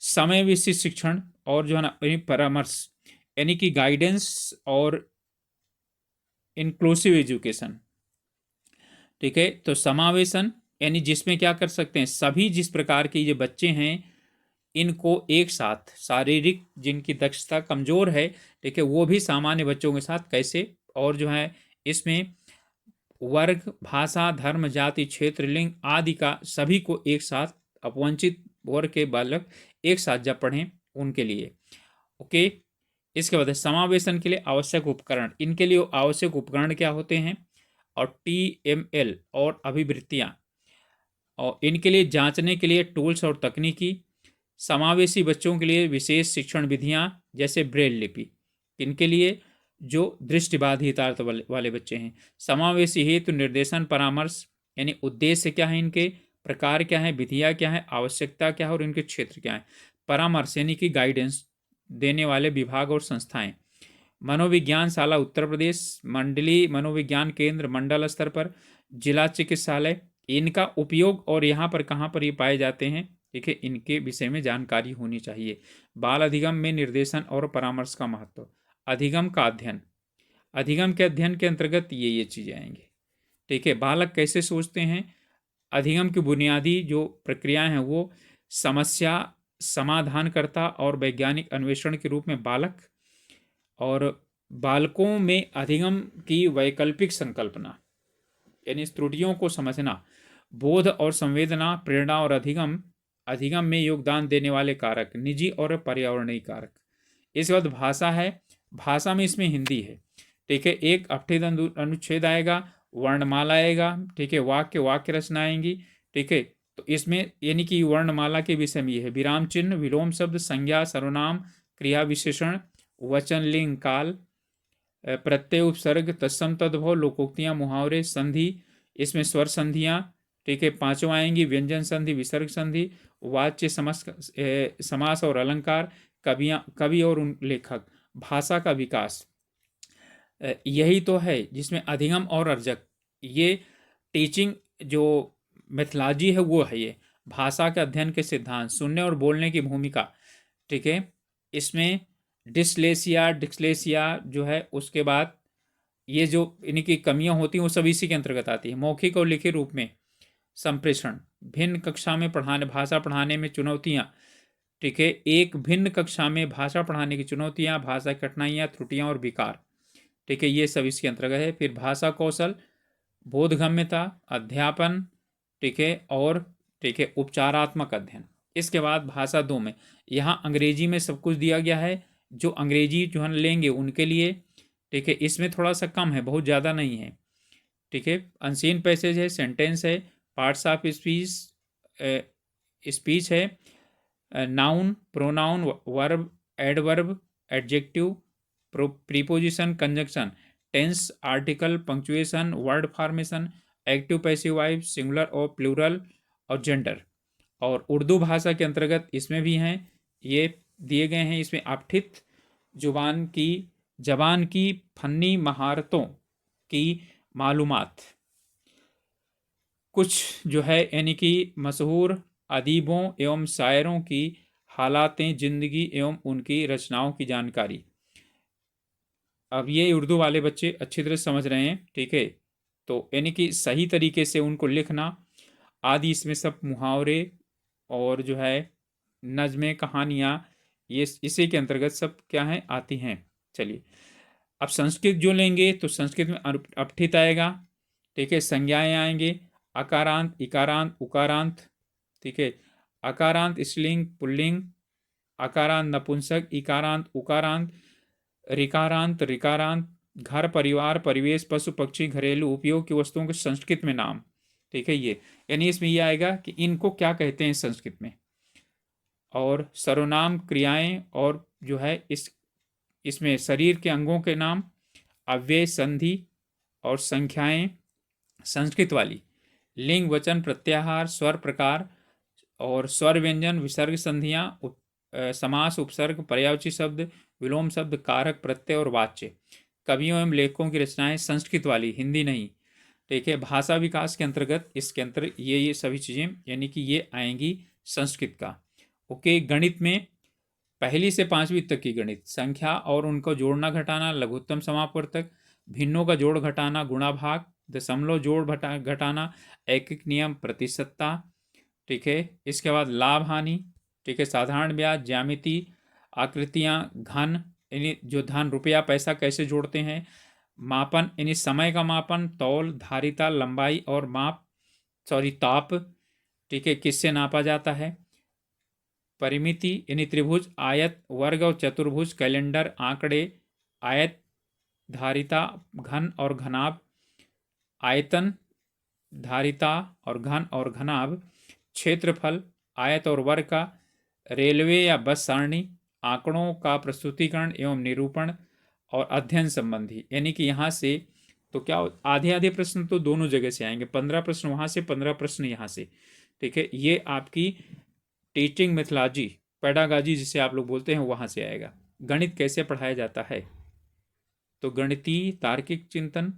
समय विशिष्ट शिक्षण और जो है ना परामर्श यानी कि गाइडेंस और इंक्लूसिव एजुकेशन, ठीक है। तो समावेशन यानी जिसमें क्या कर सकते हैं, सभी जिस प्रकार के ये बच्चे हैं इनको एक साथ, शारीरिक जिनकी दक्षता कमजोर है, ठीक है, वो भी सामान्य बच्चों के साथ कैसे, और जो है इसमें वर्ग, भाषा, धर्म, जाति, क्षेत्र, लिंग आदि का सभी को एक साथ, अपवंचित वर्ग के बालक एक साथ जब पढ़ें उनके लिए, ओके। इसके बाद समावेशन के लिए आवश्यक उपकरण, इनके लिए आवश्यक उपकरण क्या होते हैं, और टीएमएल और अभिवृत्तियां, और इनके लिए जांचने के लिए टूल्स और तकनीकी, समावेशी बच्चों के लिए विशेष शिक्षण विधियां जैसे ब्रेल लिपि, इनके लिए जो दृष्टिबाधिता वाले बच्चे हैं, समावेशी हेतु निर्देशन परामर्श यानी उद्देश्य क्या है, इनके प्रकार क्या है, विधियां क्या है, आवश्यकता क्या है और इनके क्षेत्र क्या है, परामर्श यानी कि गाइडेंस देने वाले विभाग और संस्थाएं, मनोविज्ञान शाला उत्तर प्रदेश, मंडलीय मनोविज्ञान केंद्र मंडल स्तर पर, जिला चिकित्सालय, इनका उपयोग और यहाँ पर कहाँ पर ये पाए जाते हैं, ठीक है, इनके विषय में जानकारी होनी चाहिए। बाल अधिगम में निर्देशन और परामर्श का महत्व, अधिगम का अध्ययन, अधिगम के अध्ययन के अंतर्गत ये चीजें आएंगी, ठीक है। बालक कैसे सोचते हैं, अधिगम की बुनियादी जो प्रक्रियाएं हैं वो समस्या समाधानकर्ता और वैज्ञानिक अन्वेषण के रूप में बालक, और बालकों में अधिगम की वैकल्पिक संकल्पना यानी त्रुटियों को समझना, बोध और संवेदना, प्रेरणा और अधिगम, अधिगम में योगदान देने वाले कारक, निजी और पर्यावरणीय कारक। इसके बाद भाषा है, भाषा में इसमें हिंदी है, ठीक है, एक अपठित अनुच्छेद आएगा, वर्णमाला आएगा, ठीक है, वाक्य रचना आएंगी, ठीक है। तो इसमें यानी कि वर्णमाला के विषय में ये है, विराम चिन्ह, विलोम शब्द, संज्ञा, सर्वनाम, क्रिया विशेषण, वचन, लिंग, काल, प्रत्यय, उपसर्ग, तत्सम, तद्भव, लोकोक्तियां, मुहावरे, संधि, इसमें स्वर संधियां, ठीक है, पांचों आएंगी, व्यंजन संधि, विसर्ग संधि, वाच्य समास और अलंकार, कवि और लेखक, भाषा का विकास, यही तो है जिसमें अधिगम और अर्जक, ये टीचिंग जो मेथोलॉजी है वो है, ये भाषा के अध्ययन के सिद्धांत, सुनने और बोलने की भूमिका, ठीक है। इसमें डिस्लेसिया जो है, उसके बाद ये जो इनकी कमियां होती हैं वो सब इसी के अंतर्गत आती है। मौखिक और लिखित रूप में संप्रेषण, भिन्न कक्षा में भाषा पढ़ाने में चुनौतियां, ठीक है, एक भिन्न कक्षा में भाषा पढ़ाने की चुनौतियां, भाषा की कठिनाइयां, त्रुटियां और विकार, ठीक है, ये सब इसके अंतर्गत है। फिर भाषा कौशल, बोधगम्यता, अध्यापन, ठीक है, और ठीक है उपचारात्मक अध्ययन। इसके बाद भाषा 2 में यहाँ अंग्रेजी में सब कुछ दिया गया है, जो अंग्रेजी जो हम लेंगे उनके लिए, ठीक है, इसमें थोड़ा सा कम है, बहुत ज़्यादा नहीं है, ठीक है। अनसीन पैसेज है, सेंटेंस है, पार्ट्स ऑफ स्पीच है, noun, pronoun, verb, adverb, adjective, preposition, conjunction, tense, article, punctuation, word formation, active passive voice, singular और प्लूरल, और जेंडर। और उर्दू भाषा के अंतर्गत इसमें भी हैं, ये दिए गए हैं, इसमें अपठित जबान की फन्नी महारतों की मालूमात, कुछ जो है यानी कि मशहूर अदीबों एवं शायरों की हालातें जिंदगी एवं उनकी रचनाओं की जानकारी। अब ये उर्दू वाले बच्चे अच्छी तरह समझ रहे हैं, ठीक है, तो यानी कि सही तरीके से उनको लिखना आदि, इसमें सब मुहावरे और जो है नज़में, कहानियाँ, ये इसी के अंतर्गत सब क्या है आती हैं। चलिए अब संस्कृत जो लेंगे तो संस्कृत में अपठित आएगा, ठीक है, संज्ञाएं आएंगे, अकारांत, इकारांत, उकारांत, ठीक है, अकारांत स्त्रीलिंग पुल्लिंग, अकारांत नपुंसक, इकारांत उकारांत, ऋकारांत ऋकारांत, घर, परिवार, परिवेश, पशु पक्षी, घरेलू उपयोग की वस्तुओं के संस्कृत में नाम, ठीक है, ये यानी इसमें ये आएगा कि इनको क्या कहते हैं संस्कृत में, और सर्वनाम, क्रियाएं, और जो है इसमें शरीर के अंगों के नाम, अव्यय, संधि और संख्याएं संस्कृत वाली, लिंग, वचन, प्रत्याहार, स्वर प्रकार और स्वर व्यंजन, विसर्ग, संधियां, समास, उपसर्ग, पर्यायवाची शब्द, विलोम शब्द, कारक, प्रत्यय और वाच्य। कवियों एवं लेखकों की रचनाएं संस्कृत वाली, हिंदी नहीं। ठीक है, भाषा विकास के अंतर्गत इसके अंतर ये सभी चीजें यानी कि ये आएंगी संस्कृत का। ओके, गणित में पहली से पांचवी तक की गणित, संख्या और उनको जोड़ना घटाना, लघुत्तम समापवर्तक, भिन्नों का जोड़ घटाना, गुणा भाग, दशमलव जोड़ घटाना, एकक नियम, प्रतिशतता। ठीक है, इसके बाद लाभ हानि। ठीक है, साधारण ब्याज, ज्यामिति, आकृतियां, घन यानी जो धन रुपया पैसा कैसे जोड़ते हैं, मापन यानी समय का मापन, तौल, धारिता, लंबाई और ताप। ठीक है, किससे नापा जाता है, परिमिति यानी त्रिभुज, आयत, वर्ग और चतुर्भुज, कैलेंडर, आंकड़े, आयत, धारिता, घन और घनाभ, आयतन, धारिता और घन और घनाभ, क्षेत्रफल, आयत और वर्ग का, रेलवे या बस सारणी, आंकड़ों का प्रस्तुतिकरण एवं निरूपण और अध्ययन संबंधी। यानी कि यहाँ से तो क्या आधे आधे प्रश्न तो दोनों जगह से आएंगे, 15 प्रश्न वहाँ से, 15 प्रश्न यहाँ से। ठीक है, ये आपकी टीचिंग मेथोलॉजी, पेडागाजी जिसे आप लोग बोलते हैं, वहाँ से आएगा। गणित कैसे पढ़ाया जाता है, तो गणितीय तार्किक चिंतन,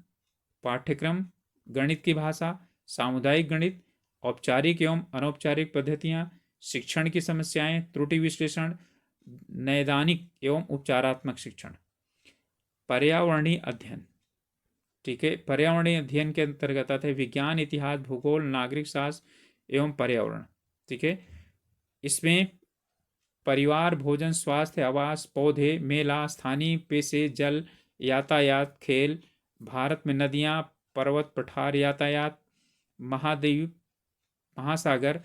पाठ्यक्रम, गणित की भाषा, सामुदायिक गणित, औपचारिक एवं अनौपचारिक पद्धतियाँ, शिक्षण की समस्याएं, त्रुटि विश्लेषण, नैदानिक एवं उपचारात्मक शिक्षण, पर्यावरणीय अध्ययन। ठीक है, पर्यावरणीय अध्ययन के अंतर्गत आते हैं विज्ञान, इतिहास, भूगोल, नागरिक शास्त्र एवं पर्यावरण। ठीक है, इसमें परिवार, भोजन, स्वास्थ्य, आवास, पौधे, मेला, स्थानीय पेशे, जल, यातायात, खेल, भारत में नदियां, पर्वत, पठार, यातायात, महाद्वीप, महासागर,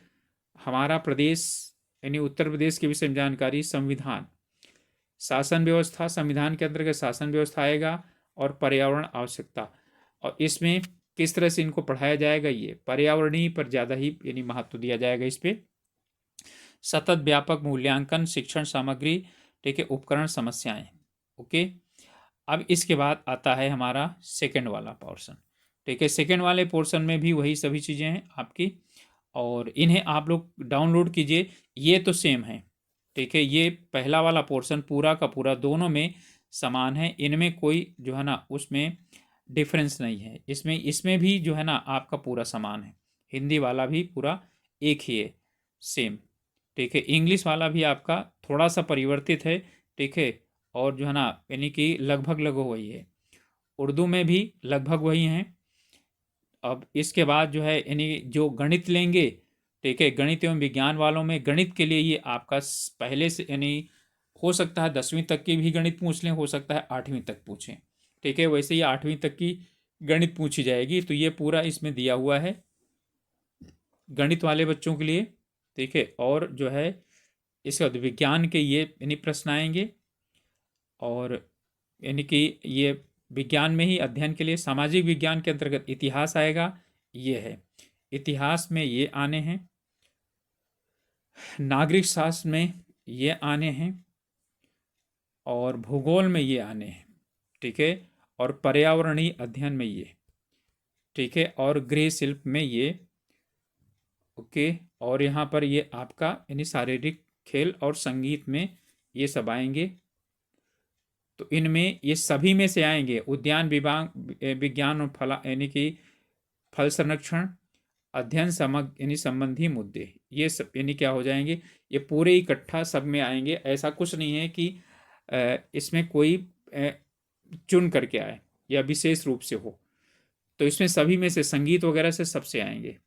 हमारा प्रदेश यानी उत्तर प्रदेश के विषय में जानकारी, संविधान, शासन व्यवस्था, संविधान के अंतर्गत शासन व्यवस्था आएगा, और पर्यावरण आवश्यकता। और इसमें किस तरह से इनको पढ़ाया जाएगा, ये पर्यावरणीय पर ज़्यादा ही यानी महत्व दिया जाएगा इस पे। सतत व्यापक मूल्यांकन, शिक्षण सामग्री, ठीक है, उपकरण, समस्याएं। ओके, अब इसके बाद आता है हमारा सेकंड वाला पोर्शन। ठीक है, सेकंड वाले पोर्शन में भी वही सभी चीज़ें हैं आपकी, और इन्हें आप लोग डाउनलोड कीजिए, ये तो सेम है। ठीक है, ये पहला वाला पोर्शन पूरा का पूरा दोनों में समान है, इनमें कोई जो है ना उसमें डिफरेंस नहीं है। इसमें भी जो है ना आपका पूरा समान है, हिंदी वाला भी पूरा एक ही है, सेम। ठीक है, इंग्लिश वाला भी आपका थोड़ा सा परिवर्तित है। ठीक है, और जो है ना यानी कि लगभग लगभग वही है, उर्दू में भी लगभग वही हैं। अब इसके बाद जो है यानी जो गणित लेंगे, ठीक है, गणित एवं विज्ञान वालों में गणित के लिए ये आपका पहले से यानी हो सकता है 10वीं तक की भी गणित पूछ लें, हो सकता है 8वीं तक पूछें। ठीक है, वैसे ही 8वीं तक की गणित पूछी जाएगी, तो ये पूरा इसमें दिया हुआ है गणित वाले बच्चों के लिए। ठीक है, और जो है इसके बाद विज्ञान के ये यानी प्रश्न आएंगे, और यानी कि ये विज्ञान में ही अध्ययन के लिए सामाजिक विज्ञान के अंतर्गत इतिहास आएगा, ये है, इतिहास में ये आने हैं, नागरिक शास्त्र में ये आने हैं, और भूगोल में ये आने हैं। ठीक है, और पर्यावरणीय अध्ययन में ये, ठीक है, और गृह शिल्प में ये। ओके, और यहाँ पर ये आपका यानी शारीरिक, खेल और संगीत में ये सब आएंगे। तो इनमें ये सभी में से आएंगे उद्यान विभाग, विज्ञान और फल यानी कि फल संरक्षण, अध्ययन समग्र यानी संबंधी मुद्दे, ये सब यानी क्या हो जाएंगे, ये पूरे इकट्ठा सब में आएंगे। ऐसा कुछ नहीं है कि इसमें कोई चुन करके आए या विशेष रूप से हो, तो इसमें सभी में से संगीत वगैरह से सबसे आएंगे।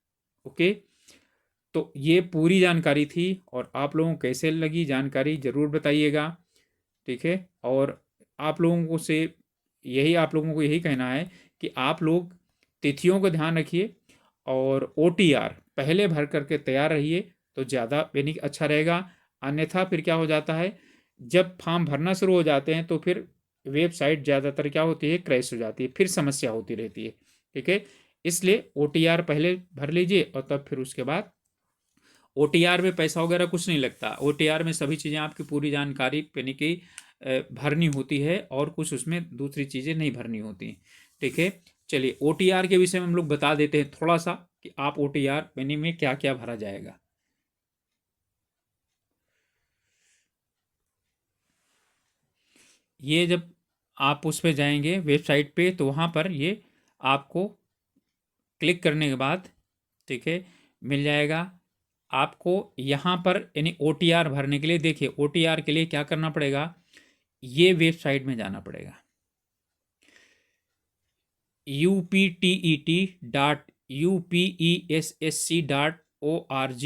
ओके, तो ये पूरी जानकारी थी, और आप लोगों को कैसे लगी जानकारी ज़रूर बताइएगा। ठीक है, और आप लोगों को यही कहना है कि आप लोग तिथियों को ध्यान रखिए, और OTR पहले भर करके तैयार रहिए, तो ज़्यादा यानी अच्छा रहेगा। अन्यथा फिर क्या हो जाता है, जब फॉर्म भरना शुरू हो जाते हैं तो फिर वेबसाइट ज़्यादातर क्या होती है, क्रैश हो जाती है, फिर समस्या होती रहती है। ठीक है, इसलिए OTR पहले भर लीजिए, और तब फिर उसके बाद OTR में पैसा वगैरह कुछ नहीं लगता। OTR में सभी चीज़ें आपकी पूरी जानकारी यानी कि भरनी होती है, और कुछ उसमें दूसरी चीज़ें नहीं भरनी होती। ठीक है, चलिए OTR के विषय में हम लोग बता देते हैं थोड़ा सा कि आप OTR यानी में क्या क्या भरा जाएगा। ये जब आप उस पे जाएंगे वेबसाइट पे, तो वहाँ पर ये आपको क्लिक करने के बाद, ठीक है, मिल जाएगा। आपको यहाँ पर यानी OTR भरने के लिए, देखिए OTR के लिए क्या करना पड़ेगा, ये वेबसाइट में जाना पड़ेगा, uptet.upessc.org।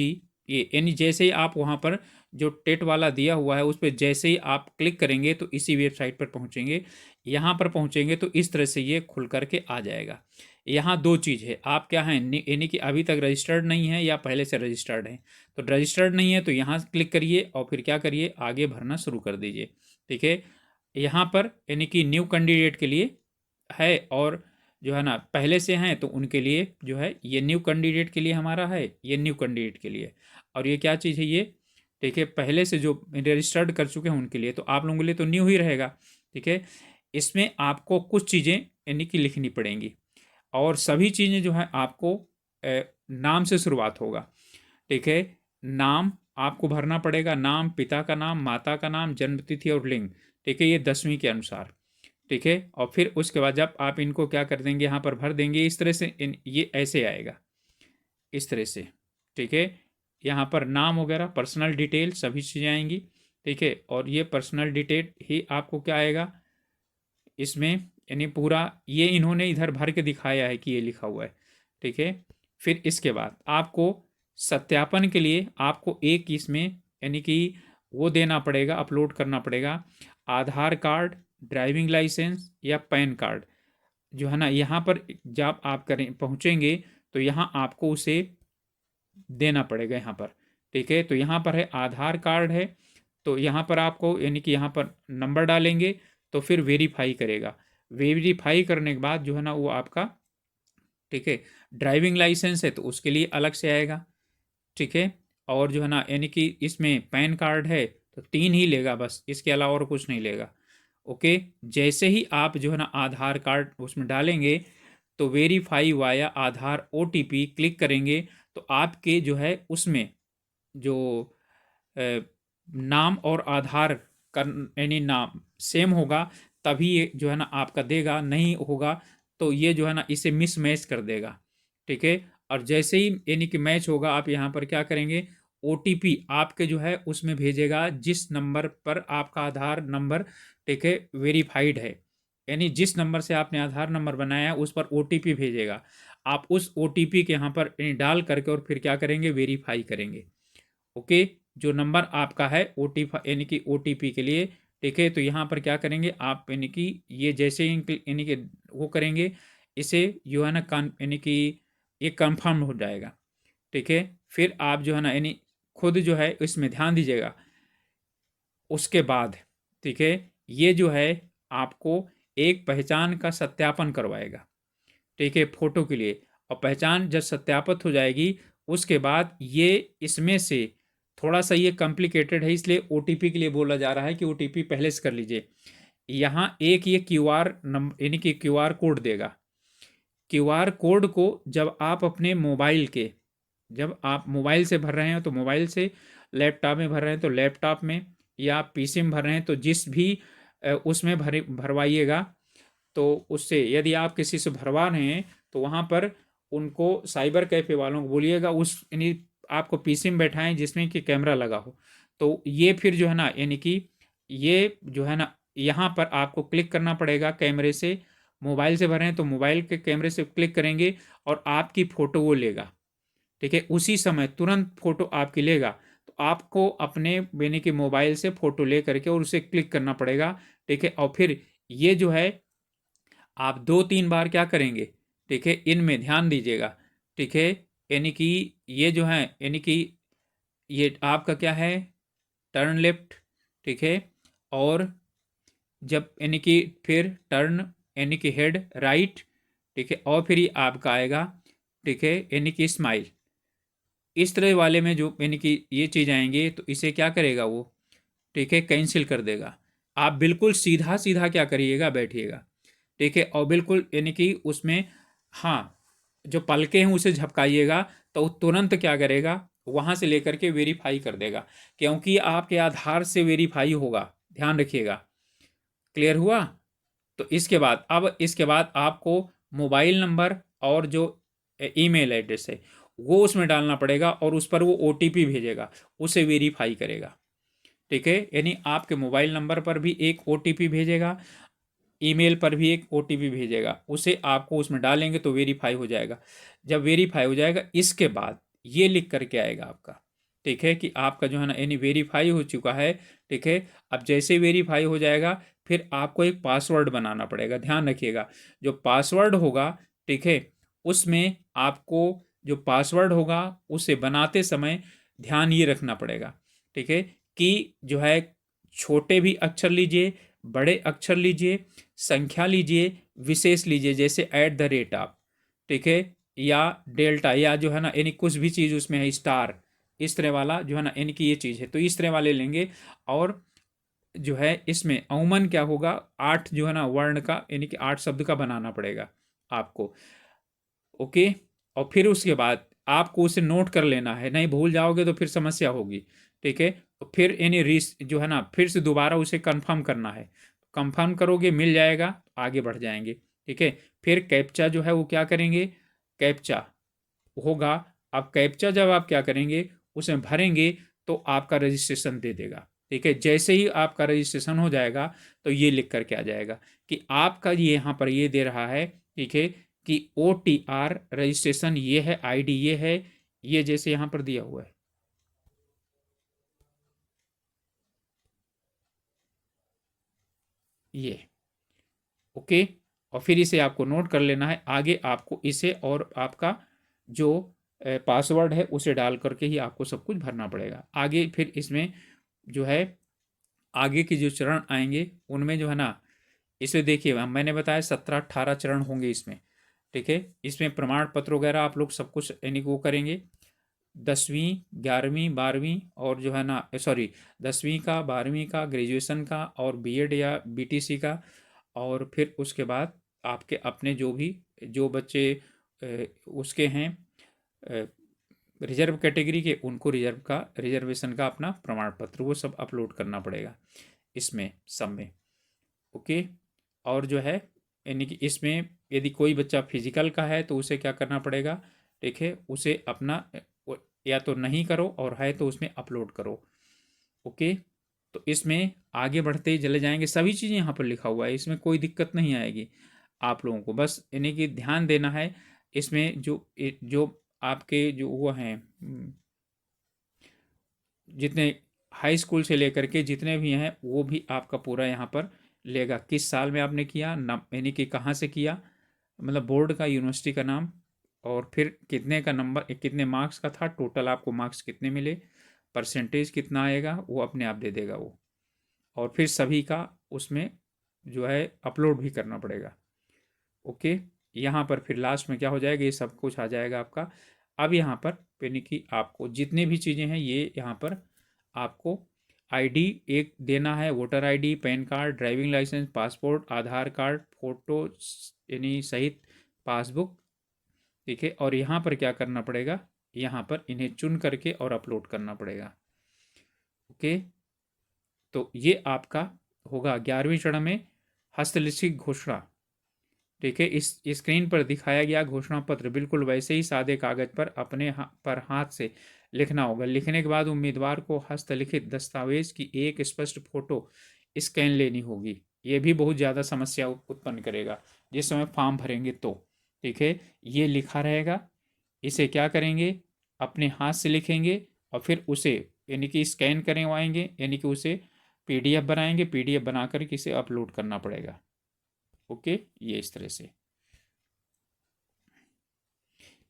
ये यानी जैसे ही आप वहाँ पर जो टेट वाला दिया हुआ है उस पर जैसे ही आप क्लिक करेंगे तो इसी वेबसाइट पर पहुँचेंगे। यहाँ पर पहुँचेंगे तो इस तरह से ये खुल करके आ जाएगा। यहाँ दो चीज़ है, आप क्या हैं यानी कि अभी तक रजिस्टर्ड नहीं है या पहले से रजिस्टर्ड हैं। तो रजिस्टर्ड नहीं है तो यहाँ क्लिक करिए और फिर क्या करिए, आगे भरना शुरू कर दीजिए। ठीक है, यहाँ पर यानी कि न्यू कैंडिडेट के लिए है, और जो है ना पहले से हैं तो उनके लिए जो है ये न्यू कैंडिडेट के लिए हमारा है, ये न्यू कैंडिडेट के लिए। और ये क्या चीज़ है ये, ठीक है, पहले से जो रजिस्टर्ड कर चुके हैं उनके लिए, तो आप लोगों के लिए तो न्यू ही रहेगा। ठीक है, इसमें आपको कुछ चीज़ें यानी कि लिखनी पड़ेंगी, और सभी चीज़ें जो है आपको नाम से शुरुआत होगा। ठीक है, नाम आपको भरना पड़ेगा, नाम, पिता का नाम, माता का नाम, जन्मतिथि और लिंग। ठीक है, ये 10वीं के अनुसार। ठीक है, और फिर उसके बाद जब आप इनको क्या कर देंगे, यहाँ पर भर देंगे इस तरह से, ये ऐसे आएगा इस तरह से। ठीक है, यहाँ पर नाम वगैरह पर्सनल डिटेल सभी चीज़ें आएंगी। ठीक है, और ये पर्सनल डिटेल ही आपको क्या आएगा इसमें, यानी पूरा ये इन्होंने इधर भर के दिखाया है कि ये लिखा हुआ है। ठीक है, फिर इसके बाद आपको सत्यापन के लिए आपको एक इसमें यानी कि वो देना पड़ेगा, अपलोड करना पड़ेगा, आधार कार्ड, ड्राइविंग लाइसेंस या पैन कार्ड जो है ना। यहाँ पर जब आप करें पहुँचेंगे तो यहाँ आपको उसे देना पड़ेगा यहाँ पर। ठीक है, तो यहाँ पर है आधार कार्ड है, तो यहाँ पर आपको यानी कि यहाँ पर नंबर डालेंगे तो फिर वेरीफाई करेगा। वेरीफाई करने के बाद जो है ना वो आपका, ठीक है, ड्राइविंग लाइसेंस है तो उसके लिए अलग से आएगा। ठीक है, और जो है ना यानी कि इसमें पैन कार्ड है तो 3 ही लेगा बस, इसके अलावा और कुछ नहीं लेगा। ओके, जैसे ही आप जो है ना आधार कार्ड उसमें डालेंगे तो वेरीफाई वाया आधार OTP क्लिक करेंगे तो आपके जो है उसमें जो नाम और आधार का यानी नाम सेम होगा तभी ये जो है ना आपका देगा, नहीं होगा तो ये जो है ना इसे मिसमैच कर देगा। ठीक है, और जैसे ही यानी कि मैच होगा आप यहाँ पर क्या करेंगे, OTP आपके जो है उसमें भेजेगा जिस नंबर पर आपका आधार नंबर, ठीक है, वेरीफाइड है, यानी जिस नंबर से आपने आधार नंबर बनाया है उस पर OTP भेजेगा। आप उस OTP के यहाँ पर डाल करके और फिर क्या करेंगे, वेरीफाई करेंगे। ओके, जो नंबर आपका है OTP यानी कि OTP के लिए। ठीक है, तो यहाँ पर क्या करेंगे आप यानी कि ये जैसे ही यानी कि वो करेंगे इसे जो है ना यानी कि ये कंफर्म हो जाएगा। ठीक है, फिर आप जो है ना यानी खुद जो है इसमें ध्यान दीजिएगा। उसके बाद ठीक है, ये जो है आपको एक पहचान का सत्यापन करवाएगा। ठीक है, फोटो के लिए, और पहचान जब सत्यापित हो जाएगी उसके बाद ये इसमें से थोड़ा सा ये कॉम्प्लिकेटेड है इसलिए OTP के लिए बोला जा रहा है कि OTP पहले से कर लीजिए। यहाँ एक ये QR नंबर यानी कि QR कोड देगा। QR कोड को जब आप अपने मोबाइल के, जब आप मोबाइल से भर रहे हैं तो मोबाइल से, लैपटॉप में भर रहे हैं तो लैपटॉप में, या PC में भर रहे हैं तो जिस भी उसमें भरवाइएगा। तो उससे यदि आप किसी से भरवा रहे हैं तो वहाँ पर उनको साइबर कैफ़े वालों को बोलिएगा उस यानी आपको PC में बैठाएं जिसमें कि कैमरा लगा हो। तो ये फिर जो है ना यानी कि ये जो है ना यहाँ पर आपको क्लिक करना पड़ेगा कैमरे से। मोबाइल से भरें तो मोबाइल के कैमरे से क्लिक करेंगे और आपकी फ़ोटो वो लेगा। ठीक है, उसी समय तुरंत फ़ोटो आपकी लेगा। तो आपको अपने यानी कि मोबाइल से फ़ोटो ले करके और उसे क्लिक करना पड़ेगा। ठीक है, और फिर ये जो है आप 2-3 बार क्या करेंगे, ठीक है, इनमें ध्यान दीजिएगा। ठीक है, यानी कि ये जो है यानी कि ये आपका क्या है, टर्न लेफ्ट। ठीक है, और जब यानी कि फिर टर्न यानी कि हेड राइट। ठीक है, और फिर ये आपका आएगा, ठीक है, यानी कि स्माइल। इस तरह वाले में जो यानी कि ये चीज़ आएंगे तो इसे क्या करेगा वो, ठीक है, कैंसिल कर देगा। आप बिल्कुल सीधा सीधा क्या करिएगा, बैठिएगा। ठीक है, और बिल्कुल यानी कि उसमें, हाँ, जो पलके हैं उसे झपकाइएगा तो वो तुरंत क्या करेगा, वहाँ से लेकर के वेरीफाई कर देगा, क्योंकि आपके आधार से वेरीफाई होगा, ध्यान रखिएगा। क्लियर हुआ? तो इसके बाद आपको मोबाइल नंबर और जो ईमेल एड्रेस है वो उसमें डालना पड़ेगा और उस पर वो ओटीपी भेजेगा, उसे वेरीफाई करेगा। ठीक है, यानी आपके मोबाइल नंबर पर भी एक ओटीपी भेजेगा, ईमेल पर भी एक ओटीपी भेजेगा, उसे आपको उसमें डालेंगे तो वेरीफाई हो जाएगा। जब वेरीफाई हो जाएगा इसके बाद ये लिख करके आएगा आपका, ठीक है, कि आपका जो है ना यानी वेरीफाई हो चुका है। ठीक है, अब जैसे वेरीफाई हो जाएगा फिर आपको एक पासवर्ड बनाना पड़ेगा। ध्यान रखिएगा, जो पासवर्ड होगा, ठीक है, उसमें आपको जो पासवर्ड होगा उसे बनाते समय ध्यान ये रखना पड़ेगा, ठीक है, कि जो है छोटे भी अक्षर लीजिए, बड़े अक्षर लीजिए, संख्या लीजिए, विशेष लीजिए, जैसे एट द रेट आप, ठीक है, या डेल्टा, या जो है ना यानी कुछ भी चीज़ उसमें है स्टार, इस तरह वाला जो है ना यानी कि ये चीज़ है तो इस तरह वाले लेंगे। और जो है इसमें अमूमन क्या होगा, 8 जो है ना वर्ण का यानी कि 8 शब्द का बनाना पड़ेगा आपको। ओके, और फिर उसके बाद आपको उसे नोट कर लेना है, नहीं भूल जाओगे तो फिर समस्या होगी। ठीक है, तो फिर यानी रीस जो है ना फिर से दोबारा उसे कंफर्म करना है, कंफर्म करोगे मिल जाएगा, आगे बढ़ जाएंगे। ठीक है, फिर कैप्चा जो है वो क्या करेंगे, कैप्चा होगा। अब कैप्चा जब आप क्या करेंगे उसमें भरेंगे तो आपका रजिस्ट्रेशन दे देगा। ठीक है, जैसे ही आपका रजिस्ट्रेशन हो जाएगा तो ये लिख करके आ जाएगा कि आपका ये यहाँ पर ये दे रहा है, ठीक है, कि OTR रजिस्ट्रेशन ये है, ID ये है, ये जैसे यहाँ पर दिया हुआ है ये। ओके, और फिर इसे आपको नोट कर लेना है। आगे आपको इसे और आपका जो पासवर्ड है उसे डाल करके ही आपको सब कुछ भरना पड़ेगा। आगे फिर इसमें जो है आगे के जो चरण आएंगे उनमें जो है ना, इसे देखिए मैंने बताया 17-18 चरण होंगे इसमें। ठीक है, इसमें प्रमाण पत्र वगैरह आप लोग सब कुछ यानी कि वो करेंगे, 10वीं 11वीं 12वीं और जो है ना सॉरी 10वीं का 12वीं का ग्रेजुएशन का और बीएड या बीटीसी का। और फिर उसके बाद आपके अपने जो भी जो बच्चे उसके हैं रिजर्व कैटेगरी के, उनको रिजर्वेशन का अपना प्रमाण पत्र वो सब अपलोड करना पड़ेगा इसमें सब में। ओके, और जो है यानी कि इसमें यदि कोई बच्चा फिजिकल का है तो उसे क्या करना पड़ेगा, ठीक है, उसे अपना या तो नहीं करो और है तो उसमें अपलोड करो। ओके, तो इसमें आगे बढ़ते ही चले जाएंगे, सभी चीज़ें यहाँ पर लिखा हुआ है, इसमें कोई दिक्कत नहीं आएगी आप लोगों को, बस यानी कि ध्यान देना है। इसमें जो जो आपके जो वो हैं जितने हाई स्कूल से लेकर के जितने भी हैं वो भी आपका पूरा यहाँ पर लेगा, किस साल में आपने किया यानी कि कहाँ से किया, मतलब बोर्ड का यूनिवर्सिटी का नाम, और फिर कितने का नंबर कितने मार्क्स का था, टोटल आपको मार्क्स कितने मिले, परसेंटेज कितना आएगा वो अपने आप दे देगा वो। और फिर सभी का उसमें जो है अपलोड भी करना पड़ेगा। ओके, यहाँ पर फिर लास्ट में क्या हो जाएगा, ये सब कुछ आ जाएगा आपका। अब यहाँ पर यानी कि आपको जितने भी चीज़ें हैं ये यहाँ पर आपको आईडी एक देना है, voter ID, pan card, driving licence, passport, Aadhaar card, photo यानी सहित पासबुक। ठीक है, और यहाँ पर क्या करना पड़ेगा, यहाँ पर इन्हें चुन करके और अपलोड करना पड़ेगा। ओके, तो ये आपका होगा 11वीं चरण में हस्तलिखित घोषणा। ठीक है, इस स्क्रीन पर दिखाया गया घोषणा पत्र बिल्कुल वैसे ही सादे कागज पर अपने पर हाथ से लिखना होगा। लिखने के बाद उम्मीदवार को हस्तलिखित दस्तावेज की एक स्पष्ट फोटो स्कैन लेनी होगी। ये भी बहुत ज़्यादा समस्या उत्पन्न करेगा जिस समय फॉर्म भरेंगे तो। ठीक है, ये लिखा रहेगा, इसे क्या करेंगे, अपने हाथ से लिखेंगे और फिर उसे यानी कि स्कैन करवाएंगे, यानी कि उसे PDF बनाएंगे, PDF बना कर इसे अपलोड करना पड़ेगा। ओके, ये इस तरह से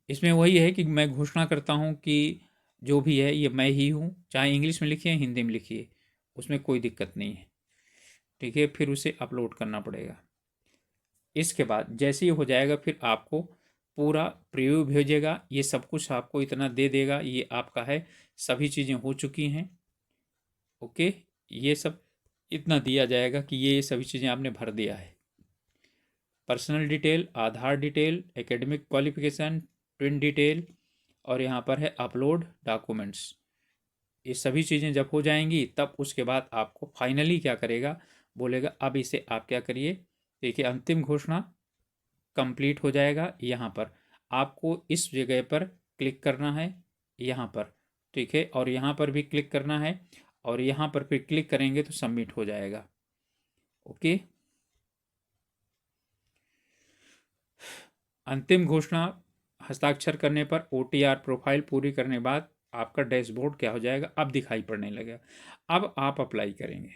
इसमें वही है कि मैं घोषणा करता हूँ कि जो भी है ये मैं ही हूँ, चाहे इंग्लिश में लिखिए हिंदी में लिखिए, उसमें कोई दिक्कत नहीं है। ठीक है, फिर उसे अपलोड करना पड़ेगा। इसके बाद जैसे ही हो जाएगा फिर आपको पूरा प्रीव्यू भेजेगा, ये सब कुछ आपको इतना दे देगा, ये आपका है, सभी चीज़ें हो चुकी हैं। ओके, ये सब इतना दिया जाएगा कि ये सभी चीज़ें आपने भर दिया है, personal detail, Aadhaar detail, academic qualification, twin detail, और यहाँ पर है अपलोड डॉक्यूमेंट्स। ये सभी चीज़ें जब हो जाएंगी तब उसके बाद आपको फाइनली क्या करेगा, बोलेगा अब इसे आप क्या करिए, देखिए अंतिम घोषणा कंप्लीट हो जाएगा। यहाँ पर आपको इस जगह पर क्लिक करना है, यहाँ पर, ठीक है, और यहाँ पर भी क्लिक करना है, और यहाँ पर फिर क्लिक करेंगे तो सबमिट हो जाएगा। ओके, अंतिम घोषणा हस्ताक्षर करने पर OTR प्रोफाइल पूरी करने के बाद आपका डैशबोर्ड क्या हो जाएगा, अब दिखाई पड़ने लगेगा। अब आप अप्लाई करेंगे,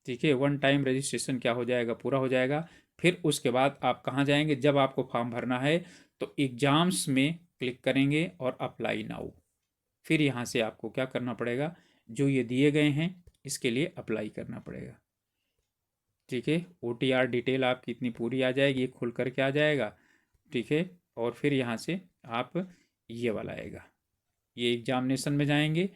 ठीक है, वन टाइम रजिस्ट्रेशन क्या हो जाएगा, पूरा हो जाएगा। फिर उसके बाद आप कहाँ जाएंगे, जब आपको फॉर्म भरना है तो एग्जाम्स में क्लिक करेंगे और अप्लाई नाउ। फिर यहाँ से आपको क्या करना पड़ेगा, जो ये दिए गए हैं इसके लिए अप्लाई करना पड़ेगा, ठीक है। OTR डिटेल आपकी इतनी पूरी आ जाएगी, ये खुल करके आ जाएगा, ठीक है। और फिर यहाँ से आप ये वाला आएगा, ये एग्जामिनेशन में जाएंगे,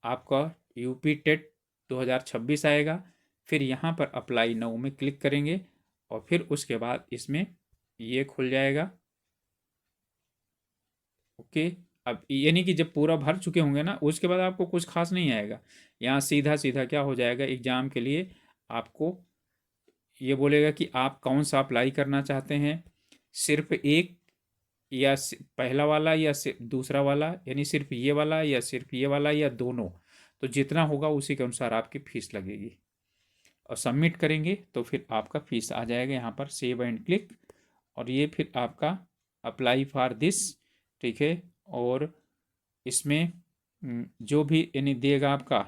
आपका यूपी टेट 2026 आएगा। फिर यहाँ पर अप्लाई नाउ में क्लिक करेंगे और फिर उसके बाद इसमें ये खुल जाएगा। ओके, अब यानी कि जब पूरा भर चुके होंगे ना, उसके बाद आपको कुछ खास नहीं आएगा। यहाँ सीधा सीधा क्या हो जाएगा, एग्ज़ाम के लिए आपको ये बोलेगा कि आप कौन सा अप्लाई करना चाहते हैं, सिर्फ एक या पहला वाला या दूसरा वाला, यानी सिर्फ ये वाला या सिर्फ ये वाला या दोनों। तो जितना होगा उसी के अनुसार आपकी फ़ीस लगेगी, और सबमिट करेंगे तो फिर आपका फ़ीस आ जाएगा यहाँ पर सेव एंड क्लिक, और ये फिर आपका अप्लाई फॉर दिस, ठीक है। और इसमें जो भी यानी देगा आपका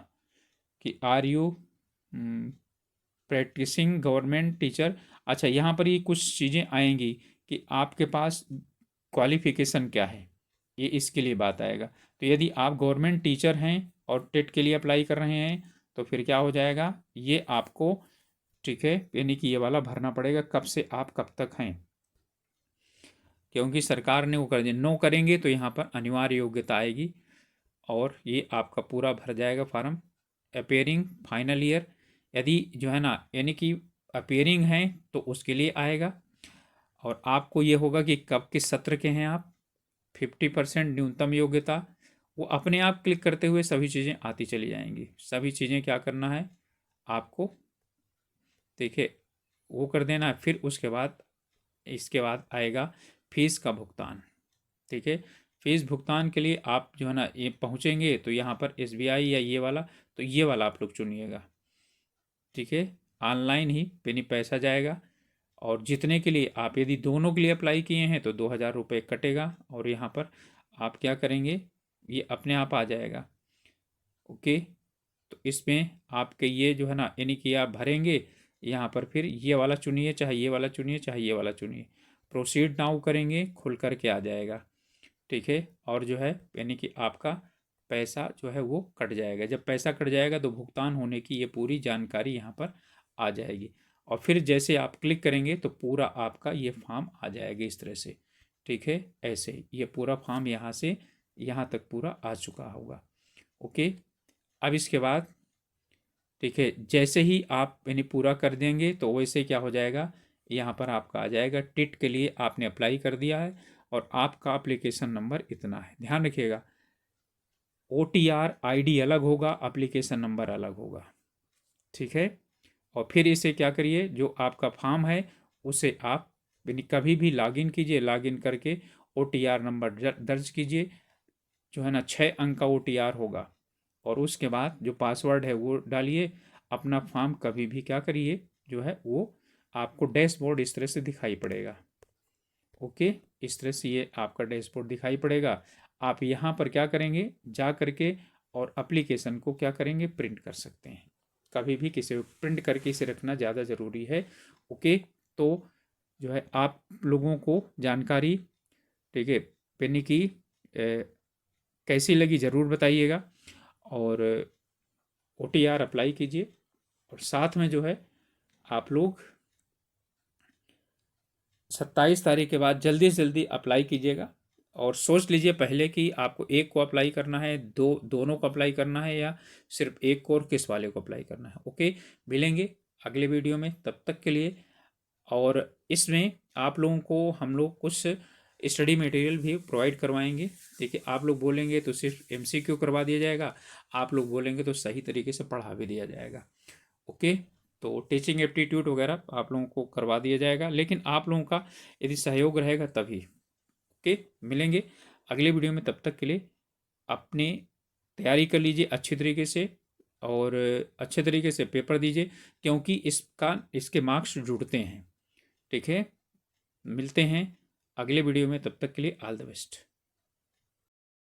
कि are you practising government teacher. अच्छा, यहाँ पर ये कुछ चीज़ें आएंगी कि आपके पास क्वालिफिकेशन क्या है, ये इसके लिए बात आएगा। तो यदि आप गवर्नमेंट टीचर हैं और टेट के लिए अप्लाई कर रहे हैं तो फिर क्या हो जाएगा, ये आपको, ठीक है, यानी कि ये वाला भरना पड़ेगा, कब से आप कब तक हैं, क्योंकि सरकार ने वो कर दिया। नो करेंगे तो यहाँ पर अनिवार्य योग्यता आएगी, और ये आपका पूरा भर जाएगा फॉर्म। अपेयरिंग फाइनल ईयर, यदि जो है ना यानी कि अपेयरिंग है तो उसके लिए आएगा, और आपको ये होगा कि कब किस सत्र के हैं आप, 50% न्यूनतम योग्यता, वो अपने आप क्लिक करते हुए सभी चीज़ें आती चली जाएंगी। सभी चीज़ें क्या करना है आपको, देखिए वो कर देना है। फिर उसके बाद इसके बाद आएगा फीस का भुगतान, ठीक है। फीस भुगतान के लिए आप जो है ना ये पहुँचेंगे तो यहाँ पर SBI या ये वाला, तो ये वाला आप लोग चुनिएगा, ठीक है। ऑनलाइन ही यानी पैसा जाएगा, और जितने के लिए आप यदि दोनों के लिए अप्लाई किए हैं तो 2000 रुपये कटेगा, और यहाँ पर आप क्या करेंगे, ये अपने आप आ जाएगा। ओके, तो इसमें आपके ये जो है ना यानी कि आप भरेंगे, यहाँ पर फिर ये वाला चुनिए, चाहे ये वाला चुनिए, चाहे ये वाला चुनिए, प्रोसीड नाउ करेंगे, खुल कर के आ जाएगा, ठीक है। और जो है यानी कि आपका पैसा जो है वो कट जाएगा। जब पैसा कट जाएगा तो भुगतान होने की ये पूरी जानकारी यहाँ पर आ जाएगी, और फिर जैसे आप क्लिक करेंगे तो पूरा आपका ये फॉर्म आ जाएगा इस तरह से, ठीक है। ऐसे ये पूरा फॉर्म यहाँ से यहाँ तक पूरा आ चुका होगा। ओके, अब इसके बाद, ठीक है, जैसे ही आप यानी पूरा कर देंगे तो वैसे क्या हो जाएगा, यहाँ पर आपका आ जाएगा टिट के लिए आपने अप्लाई कर दिया है, और आपका एप्लीकेशन नंबर इतना है। ध्यान रखिएगा, OTR ID अलग होगा, एप्लीकेशन नंबर अलग होगा, ठीक है। और फिर इसे क्या करिए, जो आपका फॉर्म है उसे आप यानी कभी भी लॉगिन कीजिए, लॉगिन करके OTR नंबर दर्ज कीजिए, जो है ना 6 अंक का OTR होगा, और उसके बाद जो पासवर्ड है वो डालिए। अपना फॉर्म कभी भी क्या करिए, जो है वो आपको डैशबोर्ड इस तरह से दिखाई पड़ेगा। ओके, इस तरह से ये आपका डैशबोर्ड दिखाई पड़ेगा। आप यहाँ पर क्या करेंगे, जा करके और एप्लीकेशन को क्या करेंगे, प्रिंट कर सकते हैं। कभी भी किसी को प्रिंट करके इसे रखना ज़्यादा ज़रूरी है। ओके, तो जो है आप लोगों को जानकारी, ठीक है, यानी कि कैसी लगी ज़रूर बताइएगा, और OTR अप्लाई कीजिए, और साथ में जो है आप लोग 27 तारीख के बाद जल्दी से जल्दी अप्लाई कीजिएगा, और सोच लीजिए पहले कि आपको एक को अप्लाई करना है, दोनों को अप्लाई करना है, या सिर्फ एक को, और किस वाले को अप्लाई करना है। ओके, मिलेंगे अगले वीडियो में, तब तक के लिए। और इसमें आप लोगों को हम लोग कुछ स्टडी मटेरियल भी प्रोवाइड करवाएंगे। देखिए, आप लोग बोलेंगे तो सिर्फ MCQ करवा दिया जाएगा, आप लोग बोलेंगे तो सही तरीके से पढ़ा भी दिया जाएगा। ओके, तो टीचिंग एप्टीट्यूड वगैरह आप लोगों को करवा दिया जाएगा, लेकिन आप लोगों का यदि सहयोग रहेगा तभी। ओके, मिलेंगे अगले वीडियो में, तब तक के लिए अपनी तैयारी कर लीजिए अच्छी तरीके से और अच्छे तरीके से पेपर दीजिए, क्योंकि इसके मार्क्स जुड़ते हैं। ठीक है, मिलते हैं अगले वीडियो में, तब तक के लिए ऑल द बेस्ट।